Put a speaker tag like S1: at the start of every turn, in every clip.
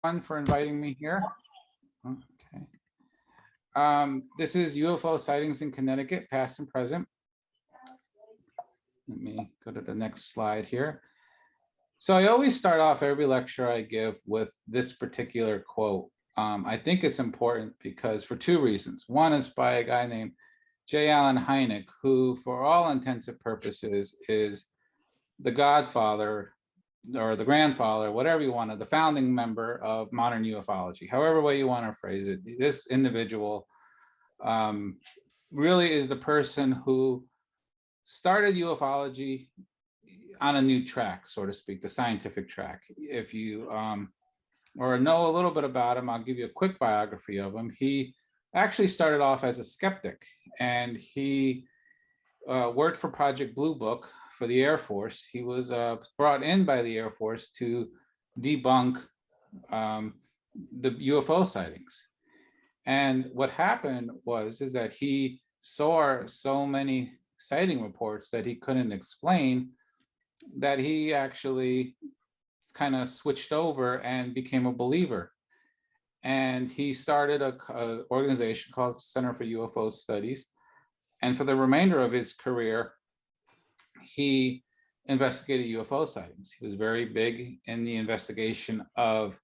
S1: For inviting me here. Okay. This is UFO sightings in Connecticut, past and present. Let me go to the next slide here. So I always start off every lecture I give with this particular quote. I think it's important because for two reasons. One is by a guy named J. Allen Hynek, who for all intents and purposes is the godfather or the grandfather, whatever you want to, the founding member of modern ufology, however way you want to phrase it. This individual really is the person who started ufology on a new track, so to speak, the scientific track. If you or know a little bit about him, I'll give you a quick biography of him. He actually started off as a skeptic, and he worked for Project Blue Book for the Air Force. He was brought in by the Air Force to debunk the UFO sightings. And what happened is that he saw so many sighting reports that he couldn't explain that he actually kind of switched over and became a believer. And he started a organization called Center for UFO Studies. And for the remainder of his career, he investigated UFO sightings. He was very big in the investigation of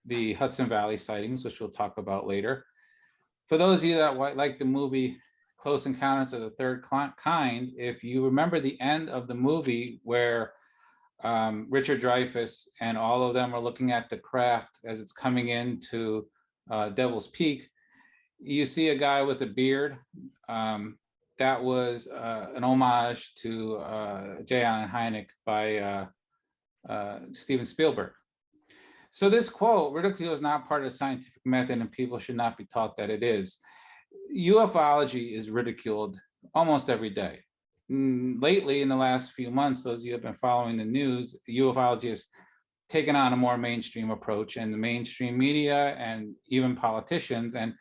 S1: the Hudson Valley sightings, which we'll talk about later. For those of you that like the movie Close Encounters of the Third Kind, if you remember the end of the movie where Richard Dreyfuss and all of them are looking at the craft as it's coming into Devil's Peak, you see a guy with a beard. That was an homage to J. Allen Hynek by Steven Spielberg. So this quote, ridicule is not part of the scientific method and people should not be taught that it is. Ufology is ridiculed almost every day. Lately, in the last few months, those of you who have been following the news, ufology has taken on a more mainstream approach, and the mainstream media and even politicians. And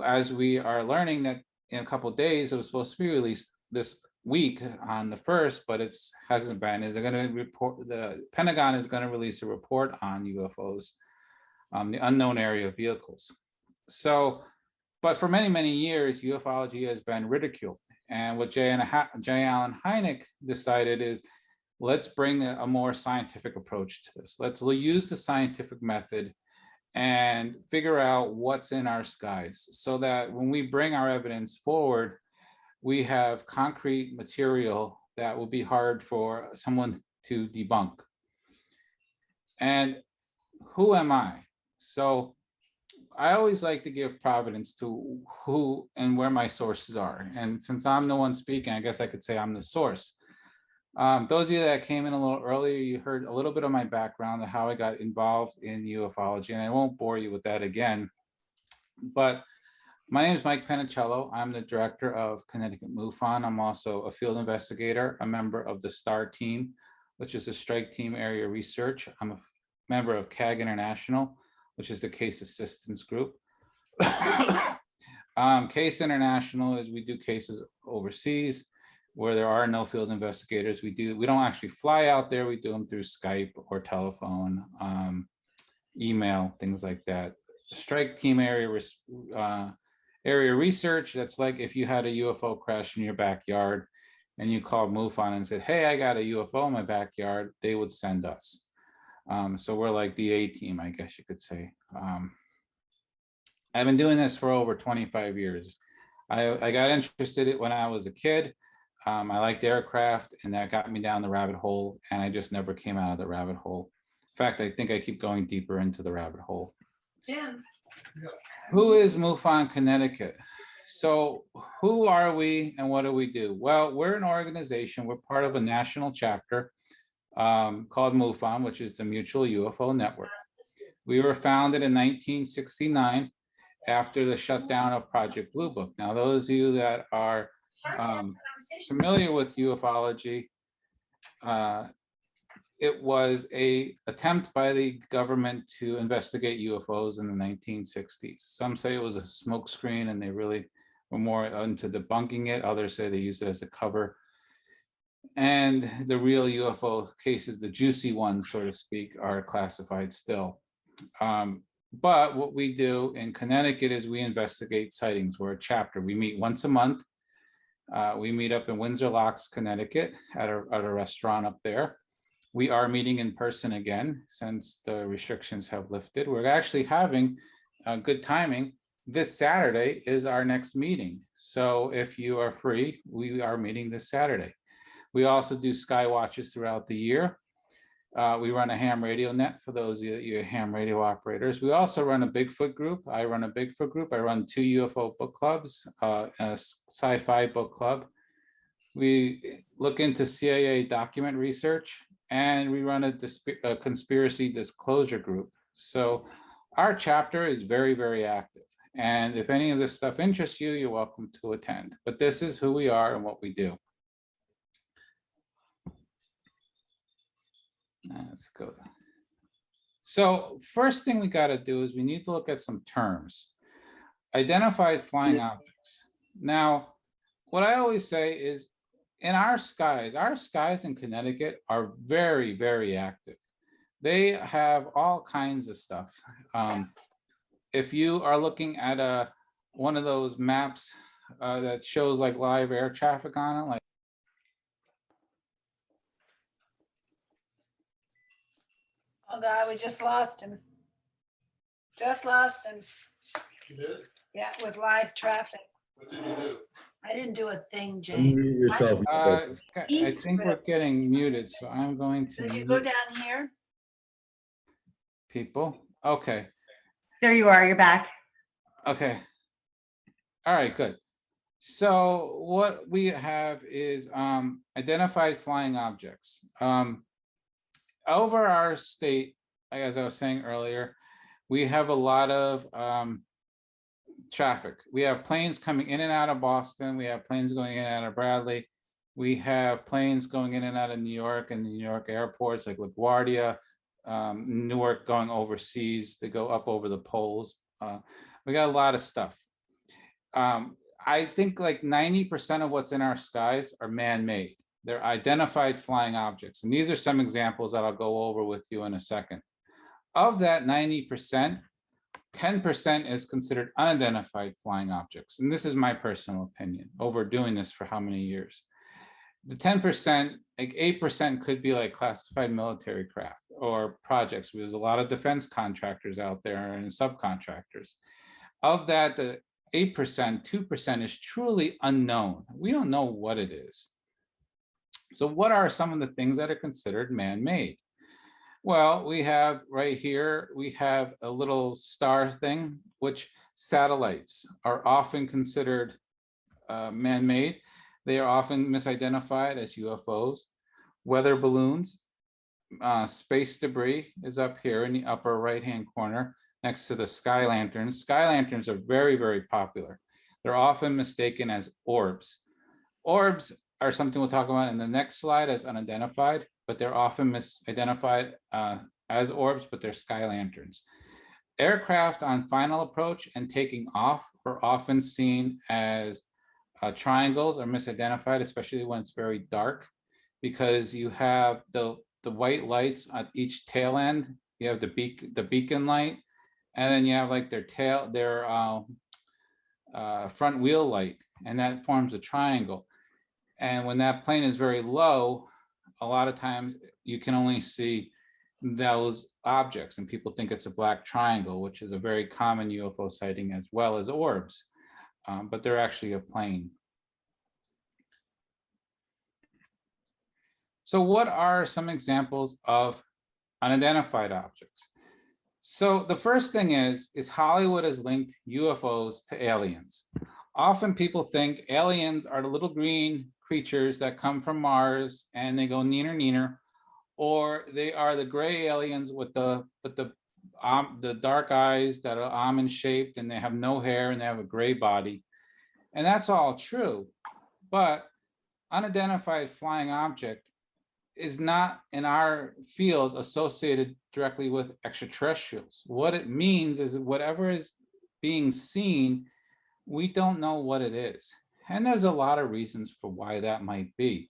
S1: as we are learning that in a couple of days, it was supposed to be released this week on the 1st, but it hasn't been. They're going to report, the Pentagon is going to release a report on UFOs, the unknown area of vehicles. So, but for many, many years, ufology has been ridiculed. And what J. Allen Hynek decided is, let's bring a more scientific approach to this. Let's use the scientific method and figure out what's in our skies so that when we bring our evidence forward, we have concrete material that will be hard for someone to debunk. And who am I? So I always like to give providence to who and where my sources are. And since I'm the one speaking, I guess I could say I'm the source. Those of you that came in a little earlier, you heard a little bit of my background and how I got involved in ufology, and I won't bore you with that again. But my name is Mike Panicello. I'm the director of Connecticut MUFON. I'm also a field investigator, a member of the STAR team, which is a Strike Team Area Research. I'm a member of CAG International, which is the Case Assistance Group. Case International is we do cases overseas where there are no field investigators. We don't actually fly out there. We do them through Skype or telephone, email, things like that. Strike Team Area Research, that's like if you had a UFO crash in your backyard and you called MUFON and said, hey, I got a UFO in my backyard, they would send us. So we're like the A team, I guess you could say. I've been doing this for over 25 years. I got interested when I was a kid. I liked aircraft, and that got me down the rabbit hole, and I just never came out of the rabbit hole. In fact, I think I keep going deeper into the rabbit hole. Yeah. Who is MUFON Connecticut? So who are we and what do we do? Well, we're an organization. We're part of a national chapter called MUFON, which is the Mutual UFO Network. We were founded in 1969 after the shutdown of Project Blue Book. Now, those of you that are familiar with ufology, it was an attempt by the government to investigate UFOs in the 1960s. Some say it was a smokescreen and they really were more into debunking it. Others say they used it as a cover. And the real UFO cases, the juicy ones, so to speak, are classified still. But what we do in Connecticut is we investigate sightings. We're a chapter. We meet once a month. We meet up in Windsor Locks, Connecticut at a restaurant up there. We are meeting in person again since the restrictions have lifted. We're actually having good timing. This Saturday is our next meeting. So if you are free, we are meeting this Saturday. We also do sky watches throughout the year. We run a ham radio net for those of you ham radio operators. We also run a Bigfoot group. I run a Bigfoot group. I run 2 UFO book clubs, a sci-fi book club. We look into CIA document research, and we run a conspiracy disclosure group. So our chapter is very, very active. And if any of this stuff interests you, you're welcome to attend. But this is who we are and what we do. Let's go. So first thing we got to do is we need to look at some terms. Identified flying objects. Now, what I always say is in our skies in Connecticut are very, very active. They have all kinds of stuff. If you are looking at one of those maps that shows like live air traffic on it, like
S2: oh God, we just lost him. Just lost him.
S3: You did?
S2: Yeah, with live traffic.
S3: What did you do?
S2: I didn't do a thing, Jane.
S4: Unmute yourself.
S1: I think we're getting muted, so I'm going to
S2: If you go
S1: mute
S2: down here,
S1: people. Okay.
S5: There you are, you're back.
S1: Okay. All right, good. So what we have is identified flying objects. Over our state, as I was saying earlier, we have a lot of traffic. We have planes coming in and out of Boston. We have planes going in and out of Bradley. We have planes going in and out of New York and the New York airports like LaGuardia, Newark going overseas. They go up over the poles. We got a lot of stuff. I think like 90% of what's in our skies are man-made. They're identified flying objects. And these are some examples that I'll go over with you in a second. Of that 90%, 10% is considered unidentified flying objects. And this is my personal opinion over doing this for how many years. The 10%, like 8% could be like classified military craft or projects. There's a lot of defense contractors out there and subcontractors. Of that, the 8%, 2% is truly unknown. We don't know what it is. So what are some of the things that are considered man-made? Well, we have right here, we have a little star thing, which satellites are often considered man-made. They are often misidentified as UFOs. Weather balloons, space debris is up here in the upper right-hand corner next to the sky lanterns. Sky lanterns are very, very popular. They're often mistaken as orbs. Orbs are something we'll talk about in the next slide as unidentified, but they're often misidentified as orbs, but they're sky lanterns. Aircraft on final approach and taking off are often seen as triangles or misidentified, especially when it's very dark, because you have the white lights at each tail end. You have the beacon light, and then you have like their front wheel light, and that forms a triangle. And when that plane is very low, a lot of times you can only see those objects, and people think it's a black triangle, which is a very common UFO sighting as well as orbs, but they're actually a plane. So what are some examples of unidentified objects? So the first thing is Hollywood has linked UFOs to aliens. Often people think aliens are the little green creatures that come from Mars and they go neener neener, or they are the gray aliens with the dark eyes that are almond shaped and they have no hair and they have a gray body. And that's all true, but unidentified flying object is not in our field associated directly with extraterrestrials. What it means is whatever is being seen, we don't know what it is. And there's a lot of reasons for why that might be.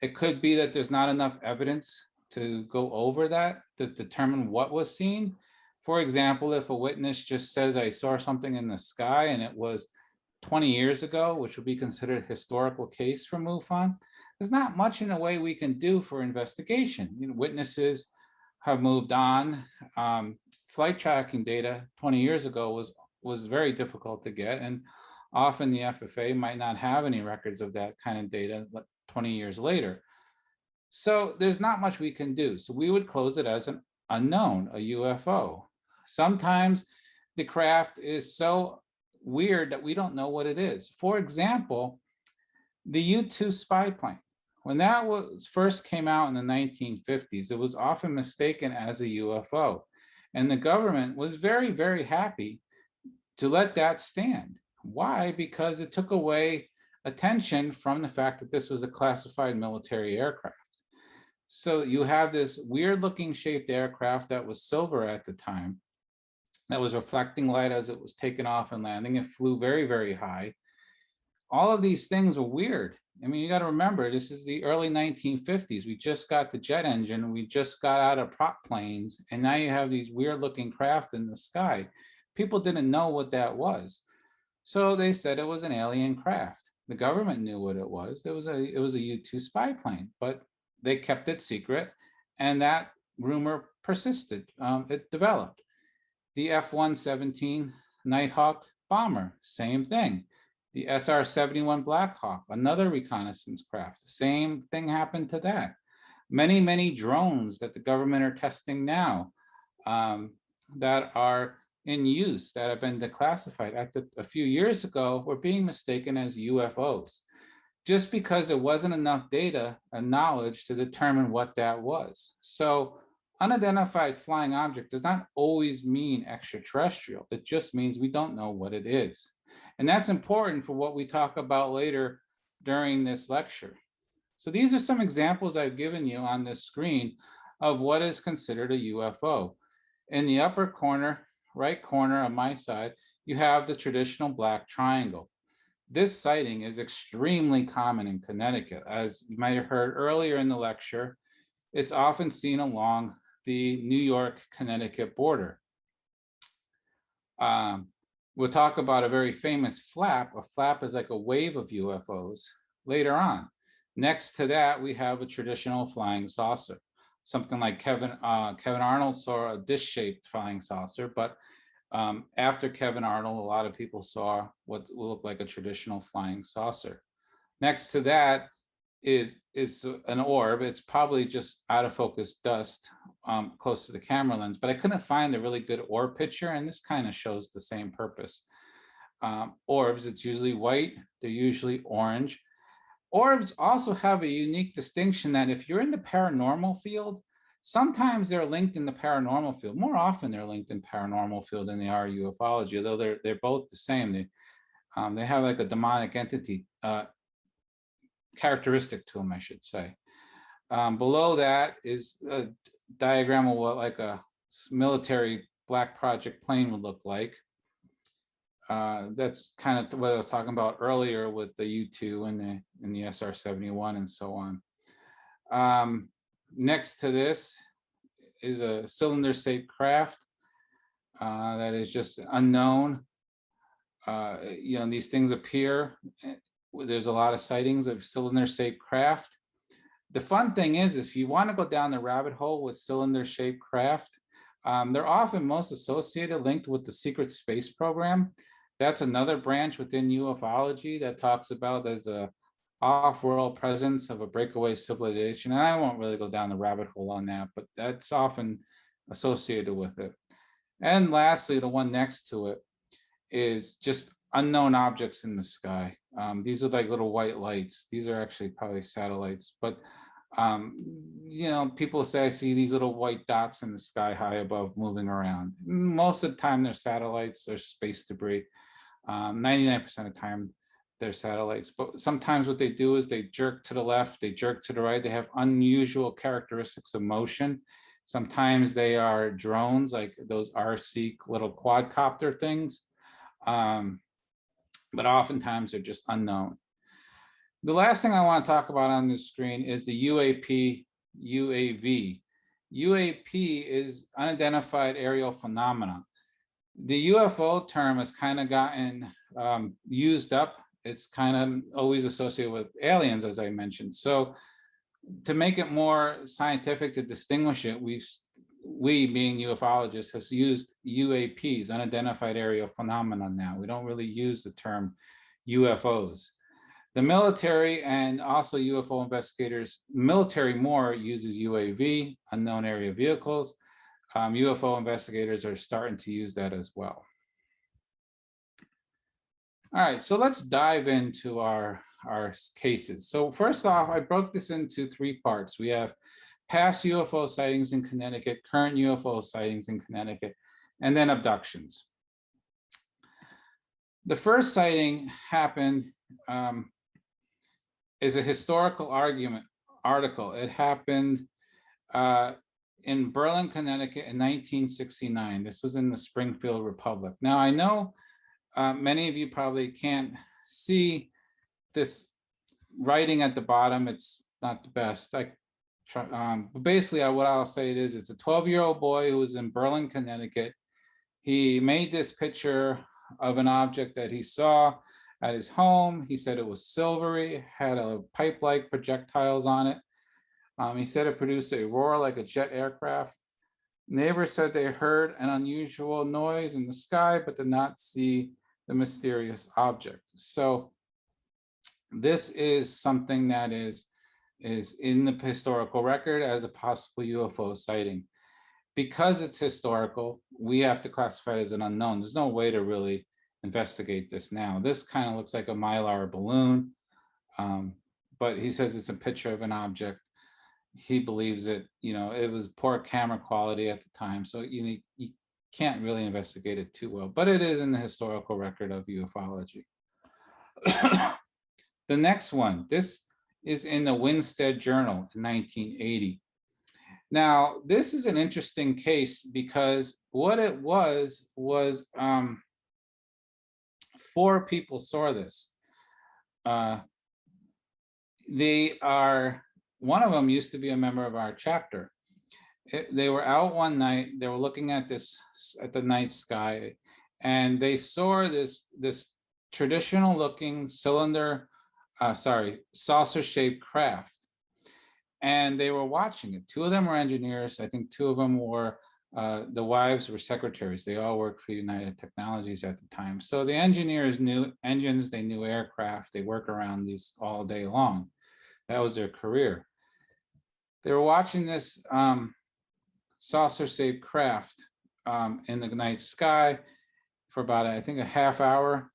S1: It could be that there's not enough evidence to go over that to determine what was seen. For example, if a witness just says, I saw something in the sky and it was 20 years ago, which would be considered a historical case for MUFON, there's not much in a way we can do for investigation. You know, witnesses have moved on. Flight tracking data 20 years ago was very difficult to get, and often the FFA might not have any records of that kind of data 20 years later. So there's not much we can do. So we would close it as an unknown, a UFO. Sometimes the craft is so weird that we don't know what it is. For example, the U-2 spy plane. When that first came out in the 1950s, it was often mistaken as a UFO. And the government was very, very happy to let that stand. Why? Because it took away attention from the fact that this was a classified military aircraft. So you have this weird looking shaped aircraft that was silver at the time, that was reflecting light as it was taken off and landing. It flew very, very high. All of these things were weird. I mean, you got to remember, this is the early 1950s. We just got the jet engine. We just got out of prop planes. And now you have these weird looking craft in the sky. People didn't know what that was. So they said it was an alien craft. The government knew what it was. It was a U-2 spy plane, but they kept it secret. And that rumor persisted. It developed. The F-117 Nighthawk bomber, same thing. The SR-71 Blackhawk, another reconnaissance craft, same thing happened to that. Many, many drones that the government are testing now that are in use, that have been declassified a few years ago, were being mistaken as UFOs, just because there wasn't enough data and knowledge to determine what that was. So unidentified flying object does not always mean extraterrestrial. It just means we don't know what it is. And that's important for what we talk about later during this lecture. So these are some examples I've given you on this screen of what is considered a UFO. In the upper corner, right corner on my side, you have the traditional black triangle. This sighting is extremely common in Connecticut. As you might have heard earlier in the lecture, it's often seen along the New York-Connecticut border. We'll talk about a very famous flap. A flap is like a wave of UFOs later on. Next to that, we have a traditional flying saucer. Something like Kevin Arnold saw a dish-shaped flying saucer, but after Kevin Arnold, a lot of people saw what will look like a traditional flying saucer. Next to that is an orb. It's probably just out of focus dust close to the camera lens, but I couldn't find a really good orb picture, and this kind of shows the same purpose. Orbs, it's usually white, they're usually orange. Orbs also have a unique distinction that if you're in the paranormal field, sometimes they're linked in the paranormal field. More often they're linked in paranormal field than they are ufology, although they're both the same. They have like a demonic entity characteristic to them, I should say. Below that is a diagram of what like a military black project plane would look like. That's kind of what I was talking about earlier with the U-2 and the SR-71 and so on. Next to this is a cylinder-shaped craft that is just unknown. You know, these things appear. There's a lot of sightings of cylinder-shaped craft. The fun thing is if you want to go down the rabbit hole with cylinder-shaped craft, they're often most associated, linked with the secret space program. That's another branch within ufology that talks about there's a off-world presence of a breakaway civilization. And I won't really go down the rabbit hole on that, but that's often associated with it. And lastly, the one next to it is just unknown objects in the sky. These are like little white lights. These are actually probably satellites, but you know, people say I see these little white dots in the sky high above moving around. Most of the time they're satellites or space debris. 99% of the time they're satellites, but sometimes what they do is they jerk to the left, they jerk to the right. They have unusual characteristics of motion. Sometimes they are drones, like those RC little quadcopter things, but oftentimes they're just unknown. The last thing I want to talk about on this screen is the UAP, UAV. UAP is unidentified aerial phenomena. The UFO term has kind of gotten used up. It's kind of always associated with aliens, as I mentioned. So to make it more scientific to distinguish it, we being ufologists has used UAPs, unidentified aerial phenomena now. We don't really use the term UFOs. The military and also UFO investigators, military more uses UAV, unknown area vehicles. UFO investigators are starting to use that as well. All right, so let's dive into our cases. So first off, I broke this into 3 parts. We have past UFO sightings in Connecticut, current UFO sightings in Connecticut, and then abductions. The first sighting happened, is a historical article. It happened in Berlin, Connecticut in 1969. This was in the Springfield Republic. Now I know many of you probably can't see this writing at the bottom. It's not the best. But basically what I'll say it is, it's a 12-year-old boy who was in Berlin, Connecticut. He made this picture of an object that he saw at his home. He said it was silvery, had a pipe-like projectiles on it. He said it produced a roar like a jet aircraft. Neighbors said they heard an unusual noise in the sky, but did not see the mysterious object. So this is something that is in the historical record as a possible UFO sighting. Because it's historical, we have to classify it as an unknown. There's no way to really investigate this now. This kind of looks like a Mylar balloon, but he says it's a picture of an object. He believes it, it was poor camera quality at the time, so you can't really investigate it too well, but it is in the historical record of ufology. The next one, this is in the Winsted Journal in 1980. Now, this is an interesting case because what it was 4 people saw this. One of them used to be a member of our chapter. They were out one night, they were looking at the night sky, and they saw this traditional looking saucer-shaped craft. And they were watching it. 2 of them were engineers. I think 2 of them were, the wives were secretaries. They all worked for United Technologies at the time. So the engineers knew engines, they knew aircraft, they work around these all day long. That was their career. They were watching this saucer-shaped craft in the night sky for about, I think, a half hour.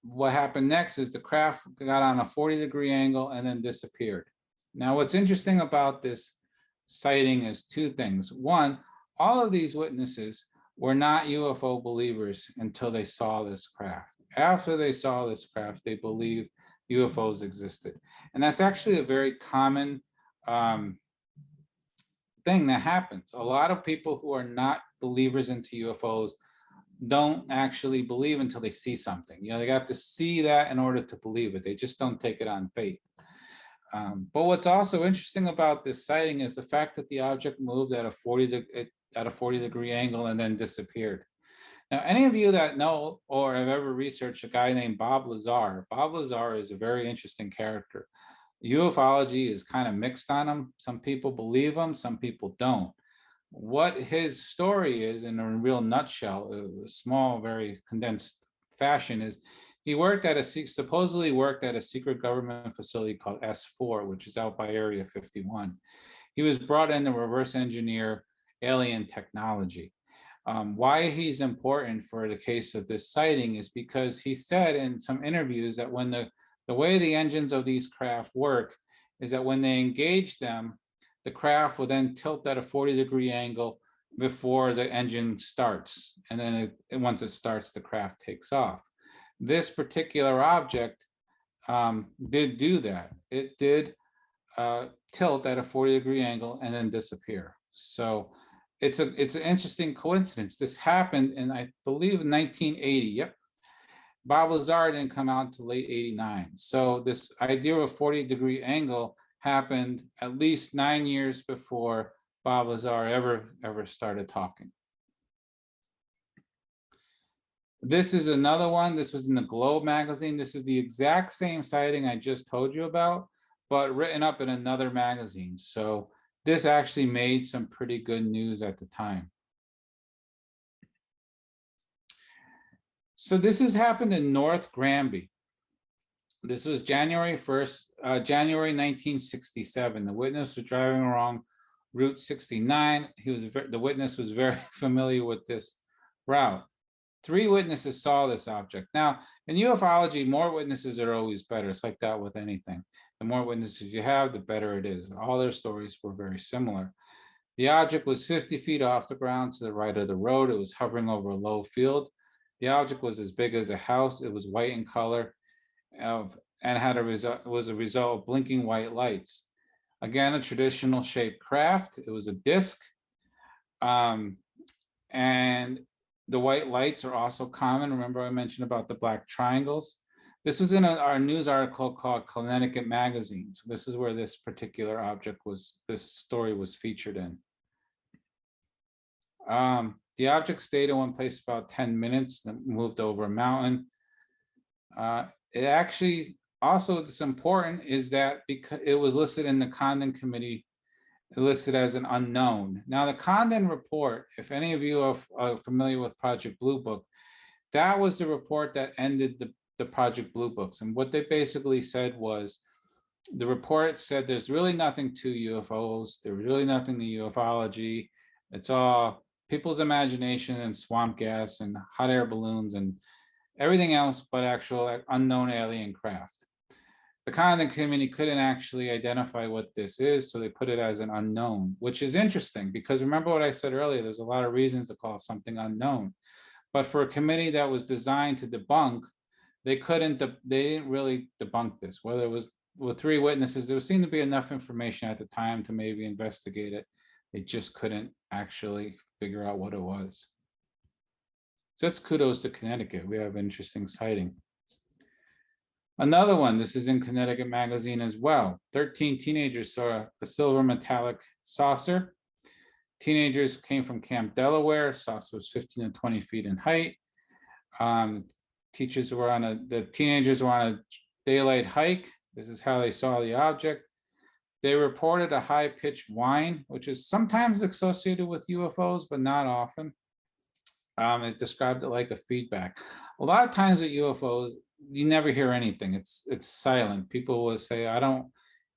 S1: What happened next is the craft got on a 40-degree angle and then disappeared. Now, what's interesting about this sighting is 2 things. One, all of these witnesses were not UFO believers until they saw this craft. After they saw this craft, they believed UFOs existed. And that's actually a very common thing that happens. A lot of people who are not believers into UFOs don't actually believe until they see something. They have to see that in order to believe it. They just don't take it on faith. But what's also interesting about this sighting is the fact that the object moved at a 40-degree angle and then disappeared. Now, any of you that know or have ever researched a guy named Bob Lazar is a very interesting character. Ufology is kind of mixed on him. Some people believe him, some people don't. What his story is, in a real nutshell, a small, very condensed fashion, is he supposedly worked at a secret government facility called S4, which is out by Area 51. He was brought in to reverse engineer alien technology. Why he's important for the case of this sighting is because he said in some interviews that when the way the engines of these craft work is that when they engage them, the craft will then tilt at a 40-degree angle before the engine starts. And then once it starts, the craft takes off. This particular object did do that. It did tilt at a 40-degree angle and then disappear. So it's an interesting coincidence. This happened in, I believe, 1980. Yep. Bob Lazar didn't come out until late '89. So this idea of a 40-degree angle happened at least 9 years before Bob Lazar ever started talking. This is another one. This was in the Globe magazine. This is the exact same sighting I just told you about, but written up in another magazine. So this actually made some pretty good news at the time. So this has happened in North Granby. This was January 1st, January 1967. The witness was driving along Route 69. The witness was very familiar with this route. 3 witnesses saw this object. Now, in ufology, more witnesses are always better. It's like that with anything. The more witnesses you have, the better it is. All their stories were very similar. The object was 50 feet off the ground to the right of the road. It was hovering over a low field. The object was as big as a house. It was white in color and was a result of blinking white lights. Again, a traditional shaped craft. It was a disc. And the white lights are also common. Remember I mentioned about the black triangles? This was in our news article called Connecticut Magazine. So this is where this particular object this story was featured in. The object stayed in one place about 10 minutes, then moved over a mountain. It actually, also what's important is that because it was listed in the Condon Committee, listed as an unknown. Now the Condon report, if any of you are familiar with Project Blue Book, that was the report that ended the Project Blue Books. And what they basically said was, the report said there's really nothing to UFOs, there's really nothing to ufology. It's all people's imagination and swamp gas and hot air balloons and everything else but actual unknown alien craft. The Condon Committee couldn't actually identify what this is, so they put it as an unknown, which is interesting because remember what I said earlier, there's a lot of reasons to call something unknown. But for a committee that was designed to debunk, they didn't really debunk this. Whether it was with 3 witnesses, there seemed to be enough information at the time to maybe investigate it. They just couldn't actually figure out what it was. So that's kudos to Connecticut. We have an interesting sighting. Another one, this is in Connecticut Magazine as well. 13 teenagers saw a silver metallic saucer. Teenagers came from Camp Delaware. Saucer was 15 to 20 feet in height. The teenagers were on a daylight hike. This is how they saw the object. They reported a high-pitched whine, which is sometimes associated with UFOs, but not often. It described it like a feedback. A lot of times with UFOs, you never hear anything. It's silent. People will say, I don't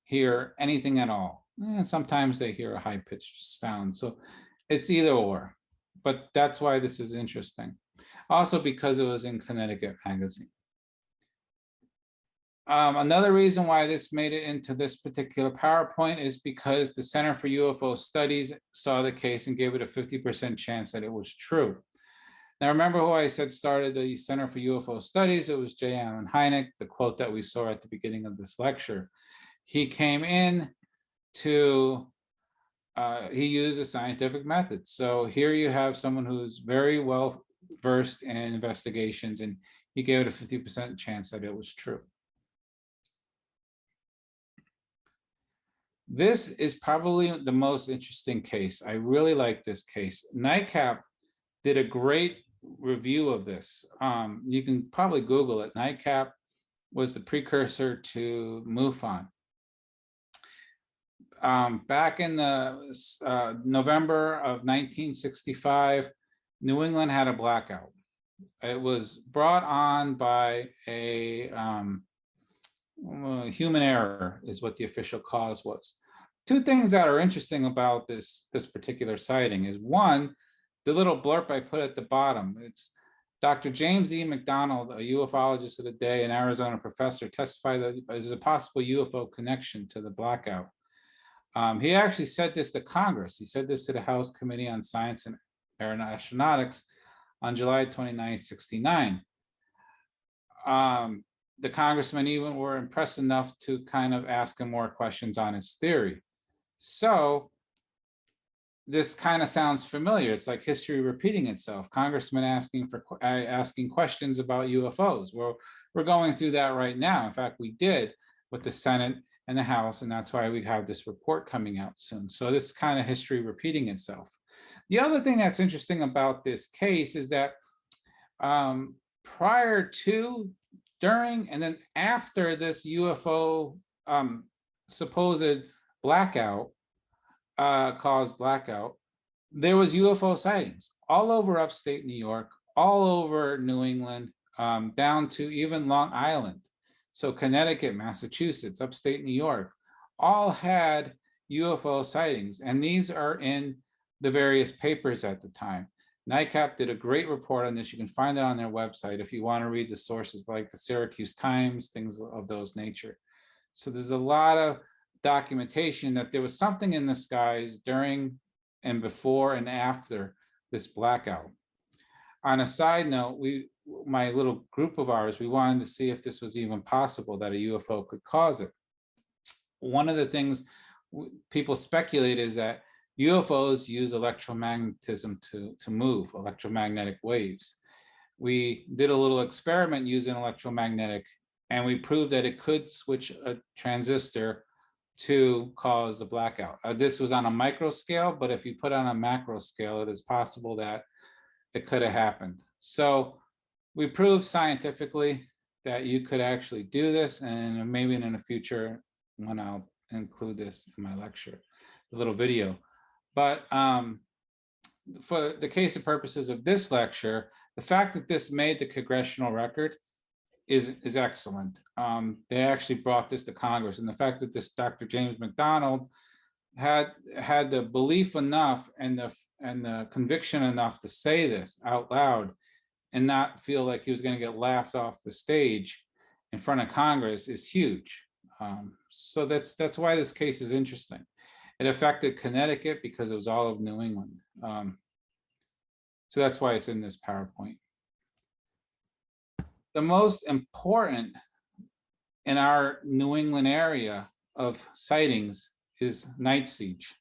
S1: hear anything at all. And sometimes they hear a high-pitched sound. So it's either or. But that's why this is interesting. Also because it was in Connecticut Magazine. Another reason why this made it into this particular PowerPoint is because the Center for UFO Studies saw the case and gave it a 50% chance that it was true. Now, remember who I said started the Center for UFO Studies? It was J. Allen Hynek, the quote that we saw at the beginning of this lecture. He came in to, he used a scientific method. So here you have someone who's very well versed in investigations, and he gave it a 50% chance that it was true. This is probably the most interesting case. I really like this case. Nightcap did a great review of this. You can probably Google it. Nightcap was the precursor to MUFON. Back in the November of 1965, New England had a blackout. It was brought on by a human error is what the official cause was. 2 things that are interesting about this particular sighting is, one, the little blurb I put at the bottom. It's Dr. James E. McDonald, a ufologist of the day and Arizona professor, testified that there's a possible UFO connection to the blackout. He actually said this to Congress. He said this to the House Committee on Science and Astronautics on July 29, 69. The congressmen even were impressed enough to kind of ask him more questions on his theory. So this kind of sounds familiar. It's like history repeating itself. Congressmen asking questions about UFOs. We're going through that right now. In fact, we did with the Senate and the House, and that's why we have this report coming out soon. So this is kind of history repeating itself. The other thing that's interesting about this case is that prior to, during, and then after this UFO supposed blackout, caused blackout, there was UFO sightings all over upstate New York, all over New England, down to even Long Island. So Connecticut, Massachusetts, upstate New York, all had UFO sightings. And these are in the various papers at the time. NICAP did a great report on this. You can find it on their website if you want to read the sources, like the Syracuse Times, things of those nature. So there's a lot of documentation that there was something in the skies during and before and after this blackout. On a side note, my little group of ours, we wanted to see if this was even possible that a UFO could cause it. One of the things people speculate is that UFOs use electromagnetism to move, electromagnetic waves. We did a little experiment using electromagnetic, and we proved that it could switch a transistor to cause the blackout. This was on a micro scale, but if you put on a macro scale, it is possible that it could have happened. So we proved scientifically that you could actually do this, and maybe in the future, when I'll include this in my lecture, the little video. But for the case of purposes of this lecture, the fact that this made the congressional record is excellent. They actually brought this to Congress, and the fact that this Dr. James McDonald had the belief enough and the conviction enough to say this out loud and not feel like he was going to get laughed off the stage in front of Congress is huge. So that's why this case is interesting. It affected Connecticut because it was all of New England. So that's why it's in this PowerPoint. The most important in our New England area of sightings is Night Siege,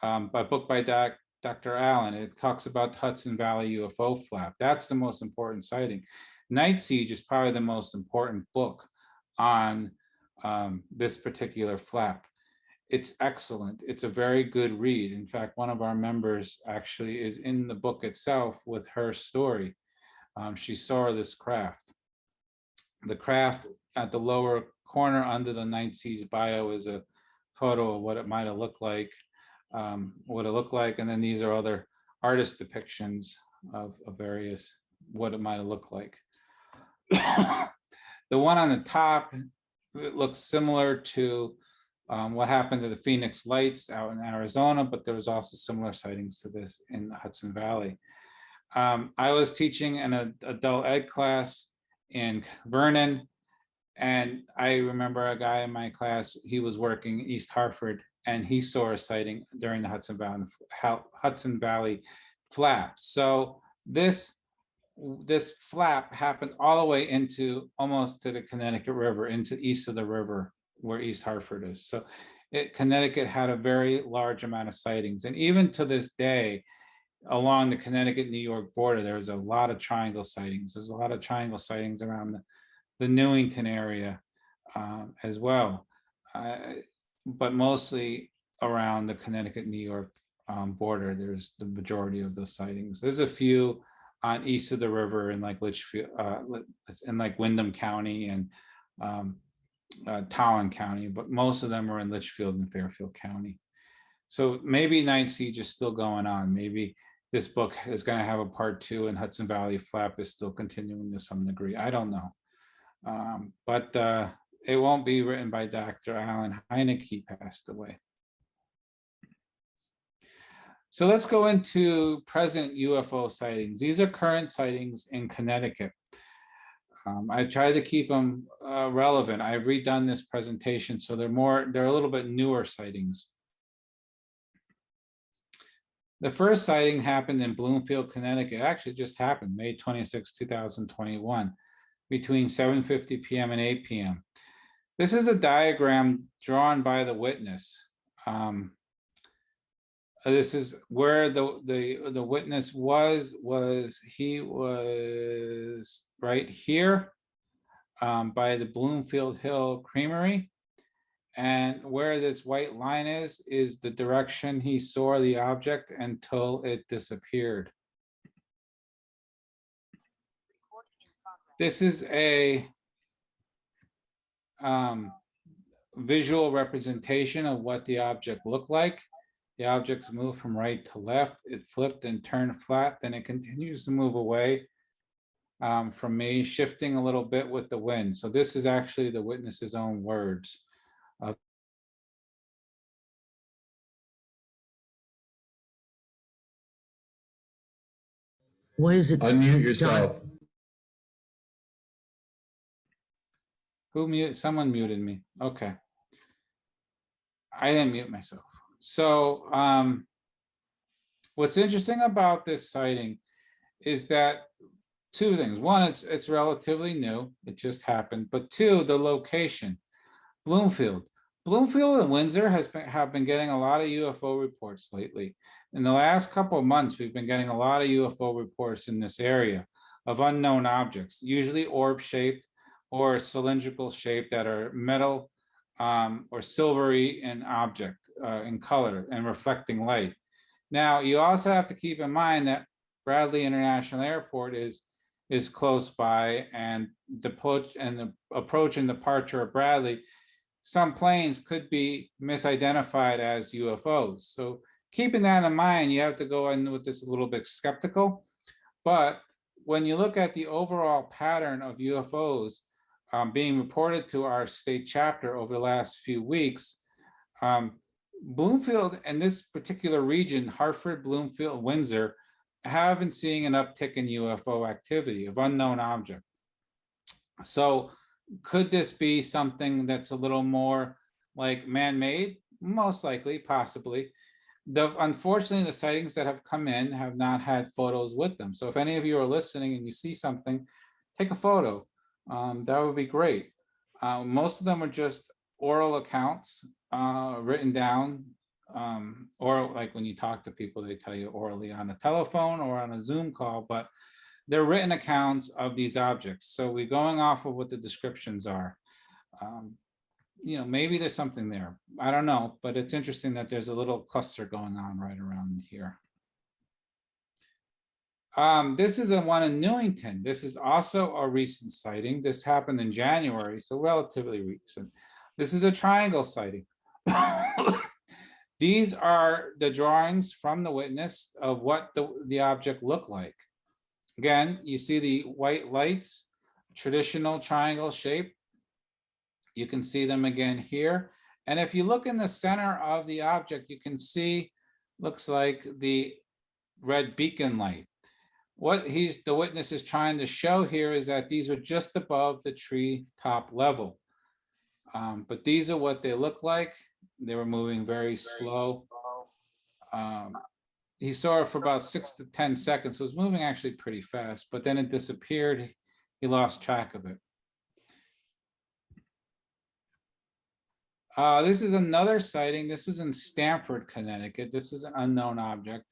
S1: a book by Dr. Allen. It talks about the Hudson Valley UFO flap. That's the most important sighting. Night Siege is probably the most important book on this particular flap. It's excellent. It's a very good read. In fact, one of our members actually is in the book itself with her story. She saw this craft. The craft at the lower corner under the Night Siege bio is a photo of what it might have looked like, and then these are other artist depictions of various what it might have looked like. The one on the top, it looks similar to what happened to the Phoenix Lights out in Arizona, but there was also similar sightings to this in the Hudson Valley. I was teaching an adult ed class in Vernon, and I remember a guy in my class, he was working East Hartford, and he saw a sighting during the Hudson Valley flap. So this flap happened all the way into almost to the Connecticut River, into east of the river where East Hartford is. So Connecticut had a very large amount of sightings. And even to this day, along the Connecticut-New York border, there's a lot of triangle sightings. There's a lot of triangle sightings around the Newington area as well, but mostly around the Connecticut-New York border. There's the majority of those sightings. There's a few on east of the river in like Litchfield, in like Windham County and Tolland County, but most of them are in Litchfield and Fairfield County. So maybe Night Siege is still going on. Maybe this book is going to have a part 2 and Hudson Valley flap is still continuing to some degree. I don't know. But it won't be written by Dr. Alan Hynek. He passed away. So let's go into present UFO sightings. These are current sightings in Connecticut. I try to keep them relevant. I've redone this presentation, so they're a little bit newer sightings. The first sighting happened in Bloomfield, Connecticut. It actually just happened May 26, 2021, between 7:50 p.m. and 8 p.m. This is a diagram drawn by the witness. This is where the witness was he was right here by the Bloomfield Hill Creamery. And where this white line is the direction he saw the object until it disappeared. This is a visual representation of what the object looked like. The objects moved from right to left. It flipped and turned flat. Then it continues to move away from me, shifting a little bit with the wind. So this is actually the witness's own words.
S4: Why is it?
S6: Unmute yourself.
S1: Who mute? Someone muted me. Okay. I didn't mute myself. So what's interesting about this sighting is that two things. One, it's relatively new. It just happened. But two, the location. Bloomfield and Windsor have been getting a lot of UFO reports lately. In the last couple of months, we've been getting a lot of UFO reports in this area of unknown objects, usually orb-shaped or cylindrical shaped that are metal or silvery in object, in color and reflecting light. Now, you also have to keep in mind that Bradley International Airport is close by, and the approach and departure of Bradley, some planes could be misidentified as UFOs. So keeping that in mind, you have to go in with this a little bit skeptical. But when you look at the overall pattern of UFOs being reported to our state chapter over the last few weeks, Bloomfield and this particular region, Hartford, Bloomfield, Windsor, have been seeing an uptick in UFO activity of unknown object. So could this be something that's a little more like man-made? Most likely, possibly. Unfortunately, the sightings that have come in have not had photos with them. So if any of you are listening and you see something, take a photo. That would be great. Most of them are just oral accounts written down, or like when you talk to people, they tell you orally on a telephone or on a Zoom call, but they're written accounts of these objects. So we're going off of what the descriptions are. You know, maybe there's something there. I don't know, but it's interesting that there's a little cluster going on right around here. This is one in Newington. This is also a recent sighting. This happened in January, so relatively recent. This is a triangle sighting. These are the drawings from the witness of what the object looked like. Again, you see the white lights, traditional triangle shape. You can see them again here. And if you look in the center of the object, you can see, looks like the red beacon light. What the witness is trying to show here is that these are just above the tree top level. But these are what they look like. They were moving very slow. He saw it for about 6 to 10 seconds. So it was moving actually pretty fast, but then it disappeared. He lost track of it. This is another sighting. This is in Stamford, Connecticut. This is an unknown object.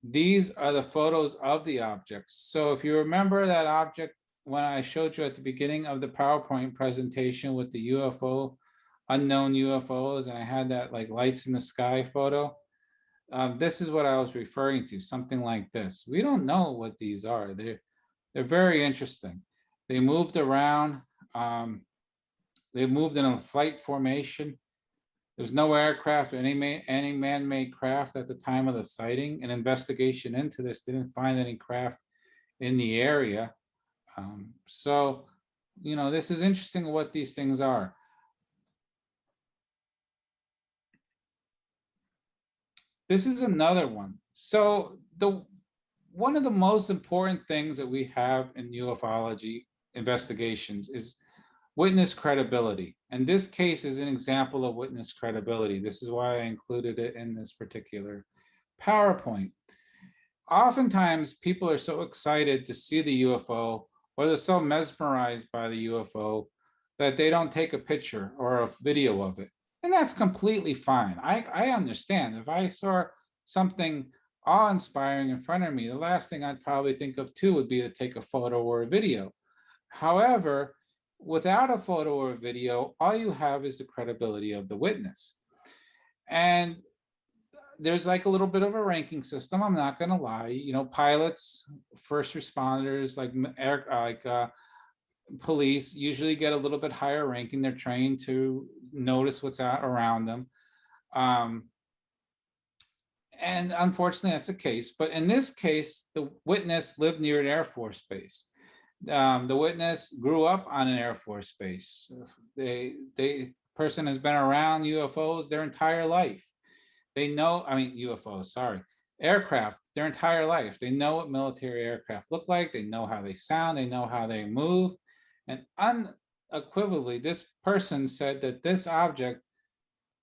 S1: These are the photos of the objects. So if you remember that object when I showed you at the beginning of the PowerPoint presentation with the UFO, unknown UFOs, and I had that like lights in the sky photo, this is what I was referring to, something like this. We don't know what these are. They're very interesting. They moved around. They moved in a flight formation. There's no aircraft or any man-made craft at the time of the sighting. An investigation into this didn't find any craft in the area. So, you know, this is interesting what these things are. This is another one. So one of the most important things that we have in ufology investigations is witness credibility. And this case is an example of witness credibility. This is why I included it in this particular PowerPoint. Oftentimes, people are so excited to see the UFO, or they're so mesmerized by the UFO, that they don't take a picture or a video of it. And that's completely fine. I understand. If I saw something awe-inspiring in front of me, the last thing I'd probably think of too would be to take a photo or a video. However, Without a photo or video, all you have is the credibility of the witness. And there's like a little bit of a ranking system. I'm not going to lie. You know, pilots, first responders, police usually get a little bit higher ranking. They're trained to notice what's out around them. And unfortunately, that's the case. But in this case, the witness lived near an Air Force base. The witness grew up on an Air Force base. Person has been around UFOs their entire life. They know, I mean, UFOs, sorry, aircraft their entire life. They know what military aircraft look like. They know how they sound. They know how they move. And unequivocally, this person said that this object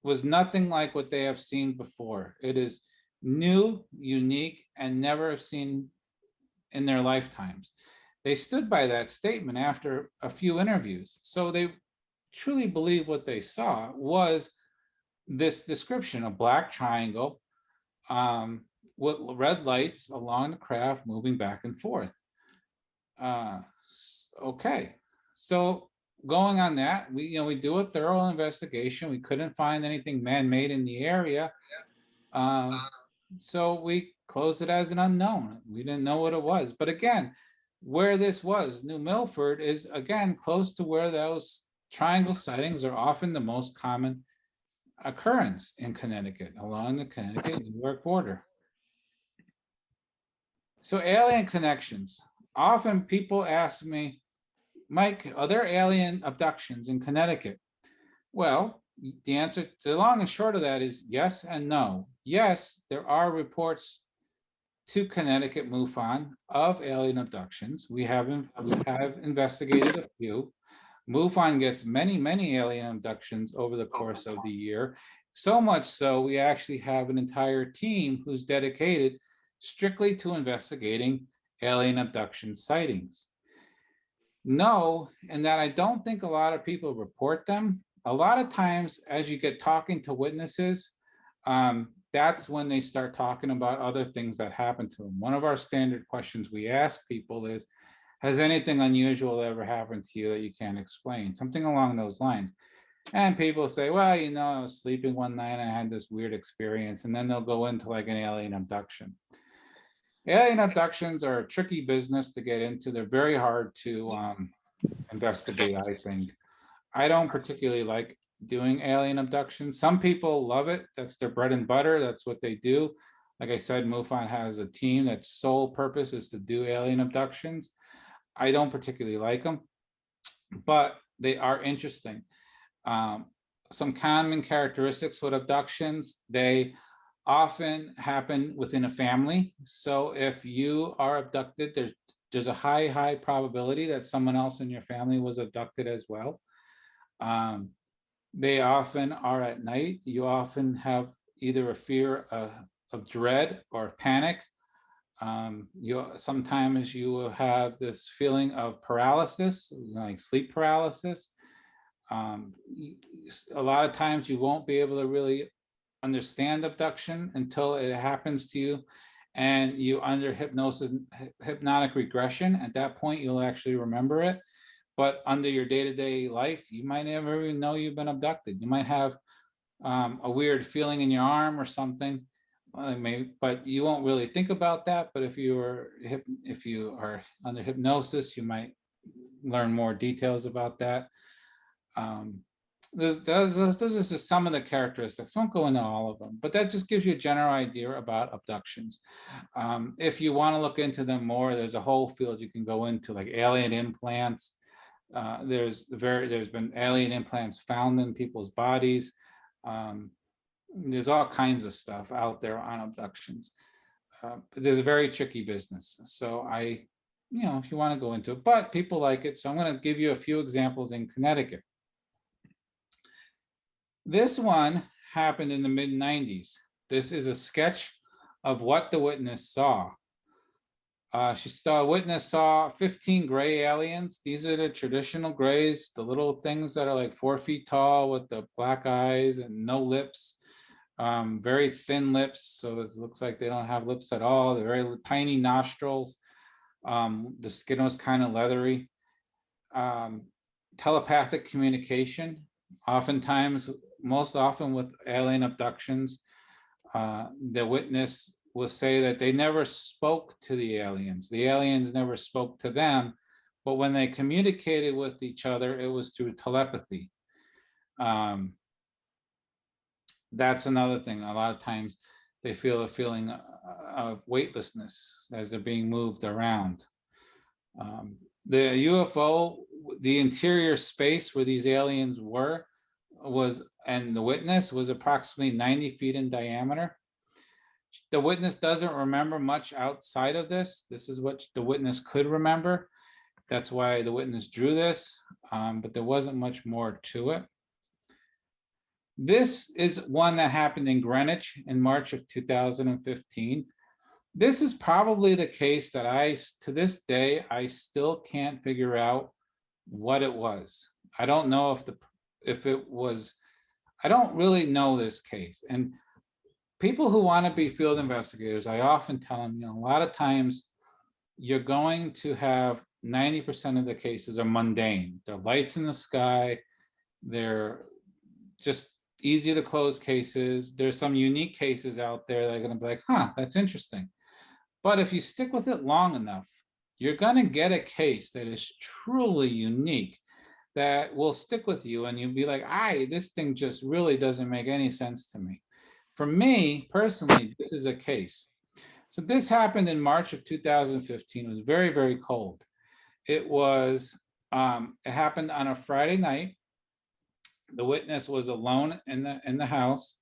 S1: was nothing like what they have seen before. It is new, unique, and never seen in their lifetimes. They stood by that statement after a few interviews. So they truly believe what they saw was this description, a black triangle with red lights along the craft moving back and forth. Okay, so going on that, we do a thorough investigation. We couldn't find anything man-made in the area. So we closed it as an unknown. We didn't know what it was. But again, where this was, New Milford, is again close to where those triangle sightings are often the most common occurrence in Connecticut, along the Connecticut-New York border. So alien connections. Often people ask me, Mike, are there alien abductions in Connecticut? Well, the answer, the long and short of that is yes and no. Yes, there are reports to Connecticut MUFON of alien abductions. We have investigated a few. MUFON gets many alien abductions over the course of the year. So much so, we actually have an entire team who's dedicated strictly to investigating alien abduction sightings. No, and that I don't think a lot of people report them. A lot of times, as you get talking to witnesses, that's when they start talking about other things that happen to them. One of our standard questions we ask people is, has anything unusual ever happened to you that you can't explain? Something along those lines. And people say, well, I was sleeping one night and I had this weird experience. And then they'll go into like an alien abduction. Alien abductions are a tricky business to get into. They're very hard to investigate, I think. I don't particularly like doing alien abductions. Some people love it. That's their bread and butter. That's what they do. Like I said, MUFON has a team that's sole purpose is to do alien abductions. I don't particularly like them, but they are interesting. Some common characteristics with abductions, they often happen within a family. So if you are abducted, there's a high probability that someone else in your family was abducted as well. They often are at night. You often have either a fear of dread or panic. Sometimes you will have this feeling of paralysis, like sleep paralysis. A lot of times you won't be able to really understand abduction until it happens to you and you under hypnosis, hypnotic regression. At that point, you'll actually remember it. But under your day-to-day life, you might never even know you've been abducted. You might have a weird feeling in your arm or something, but you won't really think about that. But if you are under hypnosis, you might learn more details about that. Those are just some of the characteristics. I won't go into all of them, but that just gives you a general idea about abductions. If you want to look into them more, there's a whole field you can go into, like alien implants. There's been alien implants found in people's bodies. There's all kinds of stuff out there on abductions. But there's a very tricky business. So if you want to go into it, but people like it. So I'm going to give you a few examples in Connecticut. This one happened in the mid-90s. This is a sketch of what the witness saw. Witness saw 15 gray aliens. These are the traditional grays, the little things that are like 4 feet tall with the black eyes and no lips, very thin lips. So this looks like they don't have lips at all. They're very tiny nostrils. The skin was kind of leathery. telepathic communication. Oftentimes, most often with alien abductions, the witness will say that they never spoke to the aliens never spoke to them, but when they communicated with each other, it was through telepathy. That's another thing. A lot of times they feel a feeling of weightlessness as they're being moved around. The UFO, the interior space where these aliens were, and the witness was approximately 90 feet in diameter. The witness doesn't remember much outside of this. This is what the witness could remember. That's why the witness drew this, but there wasn't much more to it. This is one that happened in Greenwich in March of 2015. This is probably the case that to this day, I still can't figure out what it was. I don't know if it was, I don't really know this case. And people who want to be field investigators, I often tell them, a lot of times you're going to have 90% of the cases are mundane. They're lights in the sky. They're just easy to close cases. There's some unique cases out there that are going to be like, that's interesting. But if you stick with it long enough, you're going to get a case that is truly unique, that will stick with you, and you'll be like, this thing just really doesn't make any sense to me. For me, personally, this is a case. So this happened in March of 2015. It was very, very cold. It happened on a Friday night. The witness was alone in the house.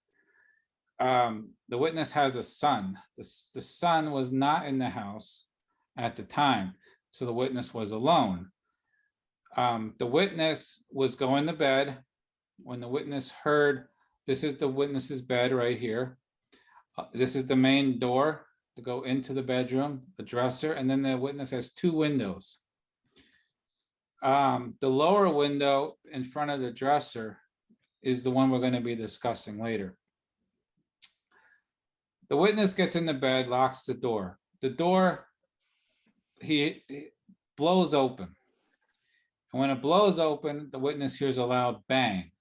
S1: The witness has a son. The son was not in the house at the time, so the witness was alone. The witness was going to bed when the witness heard, this is the witness's bed right here. This is the main door to go into the bedroom, the dresser, and then the witness has two windows. The lower window in front of the dresser is the one we're going to be discussing later. The witness gets in the bed, locks the door. The door, he blows open. And when it blows open, the witness hears a loud bang.